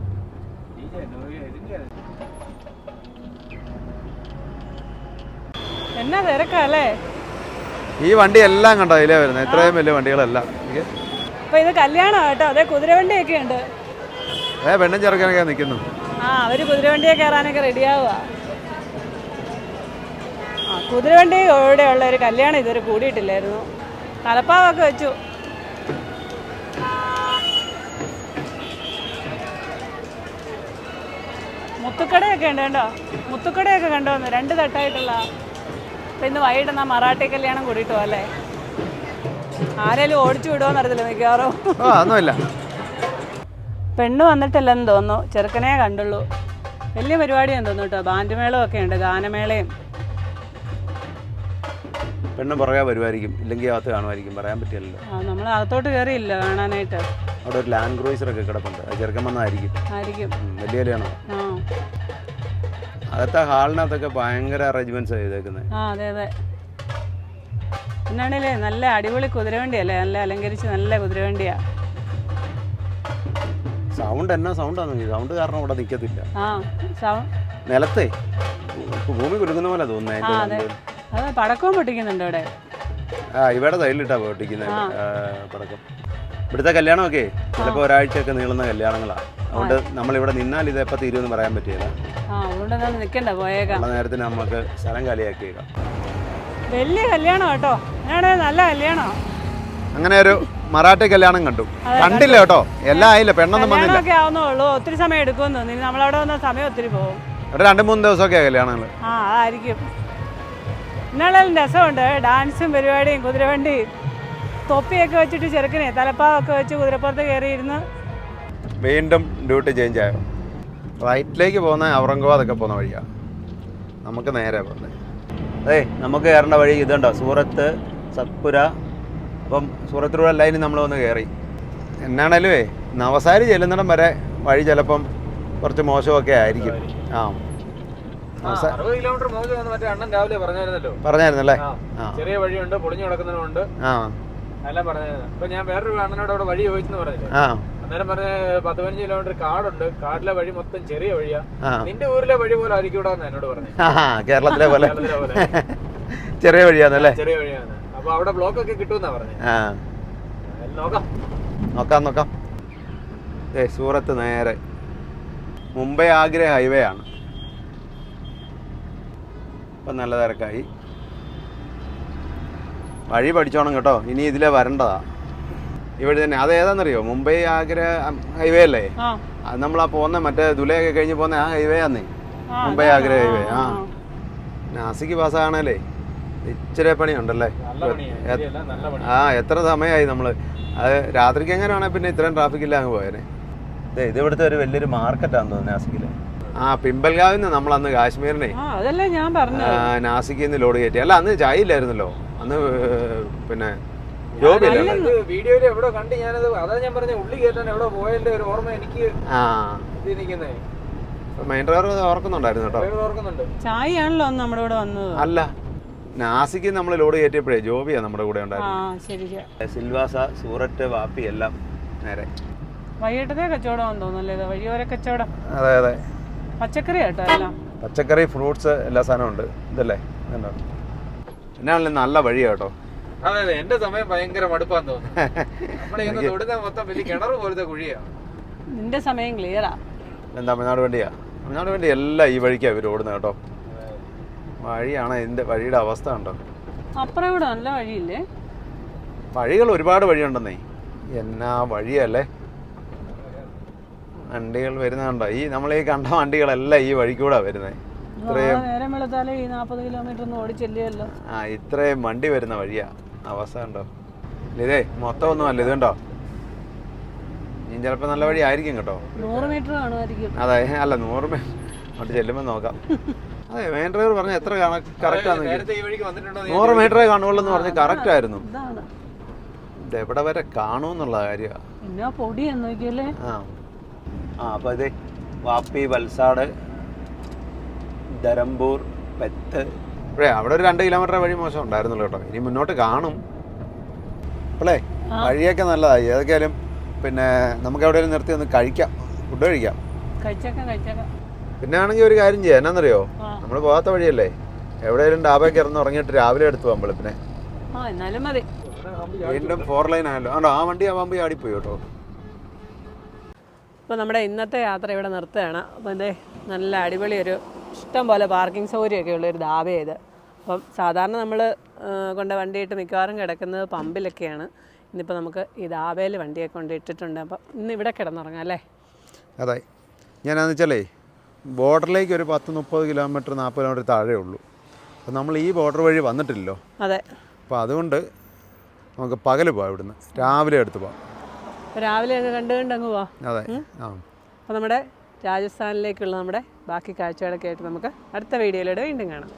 എന്നാ തിരക്കല്ലേ? ഈ വണ്ടി എല്ലാം കണ്ടോ ഇതിലേ വരുന്നത്, ഇത്രയും വലിയ വണ്ടികളെല്ലാം. അപ്പൊ ഇത് കല്യാണം കേട്ടോ. അതെ കുതിരവണ്ടിയൊക്കെ ഉണ്ട്. പെണ്ണും ചെറുക്കനൊക്കെ നിൽക്കുന്നു. അവര് കുതിരവണ്ടിയെ കയറാനൊക്കെ റെഡിയാവുക. കുതിരവണ്ടി ഇവിടെയുള്ള ഒരു കല്യാണം ഇതുവരെ കൂടിയിട്ടില്ലായിരുന്നു. തലപ്പാവൊക്കെ വെച്ചു. മുത്തുക്കടയൊക്കെ ഉണ്ട് കേട്ടോ. മുത്തുക്കടയൊക്കെ കണ്ടോന്ന് 2 തട്ടായിട്ടുള്ള. അപ്പം ഇന്ന് വൈകിട്ട് എന്നാ മറാഠി കല്യാണം കൂടിയിട്ട് പോകല്ലേ? ആരെങ്കിലും ഓടിച്ചു വിടുമോന്ന് അറിയത്തില്ല മിക്കവാറും. ഒന്നുമില്ല. പെണ്ണ് വന്നിട്ടില്ലെന്ന് തോന്നുന്നു, ചെറുക്കനെ കണ്ടുള്ളൂ. വലിയ പരിപാടിയാന്ന് തോന്നുന്നു കേട്ടോ. ബാൻഡ് മേളമൊക്കെ ഉണ്ട്, ഗാനമേളയും. പെണ്ണ് പുറകെ വരുമായിരിക്കും, ഇല്ലെങ്കിൽ അകത്ത് കാണുമായിരിക്കും, പറയാൻ പറ്റില്ലല്ലോ. നമ്മൾ അകത്തോട്ട് കയറിയില്ല കാണാനായിട്ട്. അവിടെ ഒരു ലാൻഡ് ക്രൂയിസറൊക്കെ കിടപ്പുണ്ട്, ചെറുക്കൻ വന്നായിരിക്കും. വലിയ കല്യാണോ? അകത്തെ ഹാളിനകത്തൊക്കെ ഭയങ്കര അറേഞ്ച്മെന്റ്സ് ചെയ്തേക്കുന്നത്. അതെ അതെ. എന്നാണല്ലേ നല്ല അടിപൊളി കുതിരവണ്ടിയല്ലേ, നല്ല അലങ്കരിച്ച് നല്ല കുതിരവണ്ടിയാ. സൗണ്ട് എന്നാ സൗണ്ടാണ്, സൗണ്ട് കാരണം ഇവിടെ നിൽക്കത്തില്ല. നിലത്തെ ഭൂമി കുലുങ്ങുന്ന പോലെ തോന്നുന്നത്. അത് പടക്കവും പൊട്ടിക്കുന്നുണ്ട് ഇവിടെ. ഇവിടെ സൈഡിലിട്ടാ പൊട്ടിക്കുന്നത് പടക്കം. ഇവിടുത്തെ കല്യാണമൊക്കെ ചിലപ്പോൾ ഒരാഴ്ചയൊക്കെ നീളുന്ന കല്യാണങ്ങളാണ്. അതുകൊണ്ട് നമ്മളിവിടെ നിന്നാൽ ഇത് എപ്പോൾ തീരുമെന്ന് പറയാൻ പറ്റില്ല. അതുകൊണ്ട് നിൽക്കണ്ട, പോയേക്കാം. നേരത്തിന് നമുക്ക് സ്ഥലം കാലിയാക്കിയേക്കാം. വലിയ കല്യാണം കേട്ടോ, നല്ല കല്യാണം. അങ്ങനെ ഒരു മറാഠി കല്യാണം കണ്ടില്ല കേട്ടോ. എല്ലാം ആയില്ല, പെണ്ണൊന്നും വന്നില്ല. ആവുന്നുള്ളൂ, ഒത്തിരി സമയം എടുക്കുമെന്ന് തോന്നി. നമ്മളവിടെ വന്ന സമയം ഒത്തിരി പോകും. ഒരു 2-3 ദിവസമൊക്കെ കല്യാണങ്ങൾ. അതായിരിക്കും. ഇന്നാളും രസമുണ്ട്, ഡാൻസും പരിപാടിയും കുതിരവണ്ടിയും. തൊപ്പിയൊക്കെ വെച്ചിട്ട് ചെറുക്കനെ തലപ്പാവൊക്കെ വെച്ച് കുതിരപ്പുറത്ത് കയറിയിരുന്ന്. വീണ്ടും ഡ്യൂട്ടി ചേഞ്ച് ആയോ? റൈറ്റിലേക്ക് പോകുന്ന ഔറംഗാബാദൊക്കെ പോകുന്ന വഴിയാണ്, നമുക്ക് നേരെ പോകുന്നത്. നമുക്ക് കയറേണ്ട വഴി ഇതുണ്ടോ, സൂറത്ത്, സത്പുര. അപ്പം സൂറത്തിലൂടെ ലൈനിൽ നമ്മൾ വന്ന് കയറി. എന്നാണേലുവേ നവസാരി ചെല്ലുന്നിടം വരെ വഴി ചിലപ്പം കുറച്ച് മോശമൊക്കെ ആയിരിക്കും. 60 കിലോമീറ്റർ മറ്റേ അണ്ണൻ രാവിലെ പറഞ്ഞായിരുന്നല്ലേ? ചെറിയ വഴിയുണ്ട്, പൊളിഞ്ഞു കിടക്കുന്നതുകൊണ്ട് എല്ലാം പറഞ്ഞായിരുന്നു. അപ്പൊ ഞാൻ വേറൊരു അണ്ണനോട് അവിടെ വഴി ചോദിച്ചെന്ന് പറഞ്ഞില്ലേ, അന്നേരം പറഞ്ഞ 10-15 കിലോമീറ്റർ കാടുണ്ട്, കാടിലെ വഴി മൊത്തം ചെറിയ വഴിയാ, നിന്റെ ഊരിലെ വഴി പോലെ ആയിരിക്കൂടാന്ന് എന്നോട് പറഞ്ഞു. കേരളത്തിലെ പോലെ ചെറിയ വഴിയാന്നല്ലേ? ചെറിയ വഴിയാണ്. അപ്പൊ അവിടെ ബ്ലോക്ക് ഒക്കെ കിട്ടുമെന്നാ പറഞ്ഞു. നോക്കാം. സൂറത്ത് നേരെ മുംബൈ ആഗ്ര ഹൈവേ ആണ്. ഇപ്പം നല്ല തിരക്കായി. വഴി പഠിച്ചോണം കേട്ടോ, ഇനി ഇതിലെ വരേണ്ടതാ. ഇവിടെ തന്നെ അത് ഏതാണെന്നറിയോ? മുംബൈ ആഗ്ര ഹൈവേ അല്ലേ? അത് നമ്മളാ പോകുന്ന മറ്റേ ദുലയൊക്കെ കഴിഞ്ഞ് പോകുന്ന ആ ഹൈവേ ആന്നേ, മുംബൈ ആഗ്ര ഹൈവേ. നാസിക്ക് പാസ്സാണല്ലേ, ഇച്ചിരി പണിയുണ്ടല്ലേ? എത്ര സമയമായി നമ്മൾ അത് രാത്രിക്ക് എങ്ങനെയാണെങ്കിൽ പിന്നെ ഇത്രയും ട്രാഫിക് ഇല്ല അങ്ങ് പോയേനെ. ഇത് ഇവിടുത്തെ ഒരു വലിയൊരു മാർക്കറ്റാന്ന് തോന്നുന്നു നാസിക്കില്. പിമ്പൽഗാവിൽ നിന്ന് നമ്മൾ അന്ന് കാശ്മീരിനെ നാസിക്കിൽ നിന്ന് ലോഡ് കയറ്റി. അല്ല അന്ന് ചായ ഇല്ലായിരുന്നല്ലോ, അന്ന് പിന്നെ വീഡിയോയിൽ എവിടെ കണ്ട് ഞാനത്, അതാ ഞാൻ പറഞ്ഞ ഉള്ളി കയറ്റാൻ എവിടെ പോയതിന്റെ ഒരു ഓർമ്മ എനിക്ക്. മെയിൻ ഡ്രൈവർ ഓർക്കുന്നുണ്ടായിരുന്നു കേട്ടോ. ചായയാണല്ലോ നമ്മുടെ കൂടെ വന്നത്. അല്ല, നാസിക്ക് നമ്മൾ ലോഡ് കയറ്റിയപ്പോഴേ ജോബിയാ നമ്മുടെ കൂടെ ഉണ്ടായിരുന്നു. സിൽവാസ, സൂററ്റ്, വാപ്പി എല്ലാം നേരെ. വൈകിട്ടത്തെ കച്ചവടം തോന്നുന്നല്ലേ ഇത്, വഴിയോര കച്ചവടം. അതെ അതെ, പച്ചക്കറി കേട്ടോ എല്ലാം. പച്ചക്കറി, ഫ്രൂട്ട്സ് എല്ലാ സാധനവും ഉണ്ട്. ഇതല്ലേ എന്നാണല്ലോ നല്ല വഴിയാ കേട്ടോ. അതെ അതെ, എന്റെ സമയം ഭയങ്കര മടുപ്പാന്ന് തോന്നുന്നു. നമ്മളെ തൊടുന്ന മൊത്തം വലിയ കിണർ പോലത്തെ കുഴിയാ. നിന്റെ സമയം ക്ലിയറാ. തമിഴ്നാട് വണ്ടിയാ. തമിഴ്നാട് വണ്ടി എല്ലാം ഈ വഴിക്കാണ് ഇവർ ഓടുന്നത് കേട്ടോ. വഴിയാണ് ഇതിൻ്റെ വഴിയുടെ അവസ്ഥ ഉണ്ടോ. അപ്പുറം ഇവിടെ നല്ല വഴിയില്ലേ? വഴികൾ ഒരുപാട് വഴിയുണ്ടെന്നേ. എന്നാ വഴിയല്ലേ വണ്ടികൾ വരുന്നുണ്ടോ. ഈ നമ്മളീ കണ്ട വണ്ടികളെല്ലാം ഈ വഴിക്കൂടാ വരുന്നത്. നേരം വെളുത്താലേ ഈ 40 കിലോമീറ്റർ ഒന്നും ഓടിച്ചെല്ലിയല്ലോ. ഇത്രയും വണ്ടി വരുന്ന വഴിയാ. അവസ്ഥ ഉണ്ടോ. ഇതേ മൊത്തം ഒന്നും അല്ല, ഇത് കണ്ടോ. ഇനി ചിലപ്പോൾ നല്ല വഴി ആയിരിക്കും കേട്ടോ. 100 മീറ്റർ കാണുമായിരിക്കും. അതെ, അല്ല 100 അങ്ങോട്ട് ചെല്ലുമ്പോൾ നോക്കാം. അതെ, മെയിൻ ഡ്രൈവർ പറഞ്ഞ എത്ര കറക്റ്റാന്ന് 100 മീറ്ററേ കാണുള്ളൂ എന്ന് പറഞ്ഞ് കറക്റ്റ് ആയിരുന്നു. ഇത് എവിടെ വരെ കാണുമെന്നുള്ള കാര്യമാണ്. പിന്നെ പൊടി എന്നൊക്കെയല്ലേ. അപ്പോൾ ഇത് വാപ്പി, വൽസാട്, ധരംപൂർ, പെത്ത്. അവിടെ ഒരു 2 കിലോമീറ്റർ വഴി മോശം ഉണ്ടായിരുന്നല്ലോ കേട്ടോ. ഇനി മുന്നോട്ട് കാണും. അല്ലേ വഴിയൊക്കെ നല്ലതായി. ഏതൊക്കെയാലും പിന്നെ നമുക്ക് എവിടെയെങ്കിലും നിർത്തി ഒന്ന് കഴിക്കാം, ഫുഡ് കഴിക്കാം. പിന്നെ ആണെങ്കിൽ ഒരു കാര്യം ചെയ്യാം, എന്നാന്നറിയോ, നമ്മൾ പോകാത്ത വഴിയല്ലേ, എവിടെയെങ്കിലും ഡാബയ്ക്ക് ഇറന്ന് ഉറങ്ങിയിട്ട് രാവിലെ എടുത്തു പോകാൻ വെളുപ്പിനെ. വീണ്ടും 4 ലൈൻ ആയല്ലോ. ആ വണ്ടി ആവുമ്പോൾ ആടിപ്പോയി കേട്ടോ. അപ്പോൾ നമ്മുടെ ഇന്നത്തെ യാത്ര ഇവിടെ നിർത്തുകയാണ്. അപ്പോൾ ഇതിൻ്റെ നല്ല അടിപൊളി ഒരു ഇഷ്ടം പോലെ പാർക്കിംഗ് സൗകര്യമൊക്കെ ഉള്ളൊരു ധാബയത്. അപ്പം സാധാരണ നമ്മൾ കൊണ്ട് വണ്ടിയിട്ട് മിക്കവാറും കിടക്കുന്നത് പമ്പിലൊക്കെയാണ്. ഇന്നിപ്പോൾ നമുക്ക് ഈ ധാബയിൽ വണ്ടിയൊക്കെ കൊണ്ട് ഇട്ടിട്ടുണ്ട്. അപ്പം ഇന്ന് ഇവിടെ കിടന്നുറങ്ങാം അല്ലേ. അതെ, ഞാനാന്ന് വെച്ചാലേ ബോർഡറിലേക്ക് ഒരു 10-30 കിലോമീറ്റർ 40 കിലോമീറ്റർ താഴെ ഉള്ളൂ. അപ്പം നമ്മൾ ഈ ബോർഡർ വഴി വന്നിട്ടില്ലല്ലോ. അതെ, അപ്പോൾ അതുകൊണ്ട് നമുക്ക് പകൽ പോവാം, ഇവിടുന്ന് രാവിലെ എടുത്ത് പോവാം. രാവിലെ അങ്ങ് കണ്ട് അങ്ങ് പോവാം. അതെ. അപ്പോൾ നമ്മുടെ രാജസ്ഥാനിലേക്കുള്ള നമ്മുടെ ബാക്കി കാഴ്ചകളൊക്കെ ആയിട്ട് നമുക്ക് അടുത്ത വീഡിയോയിലൂടെ വീണ്ടും കാണാം.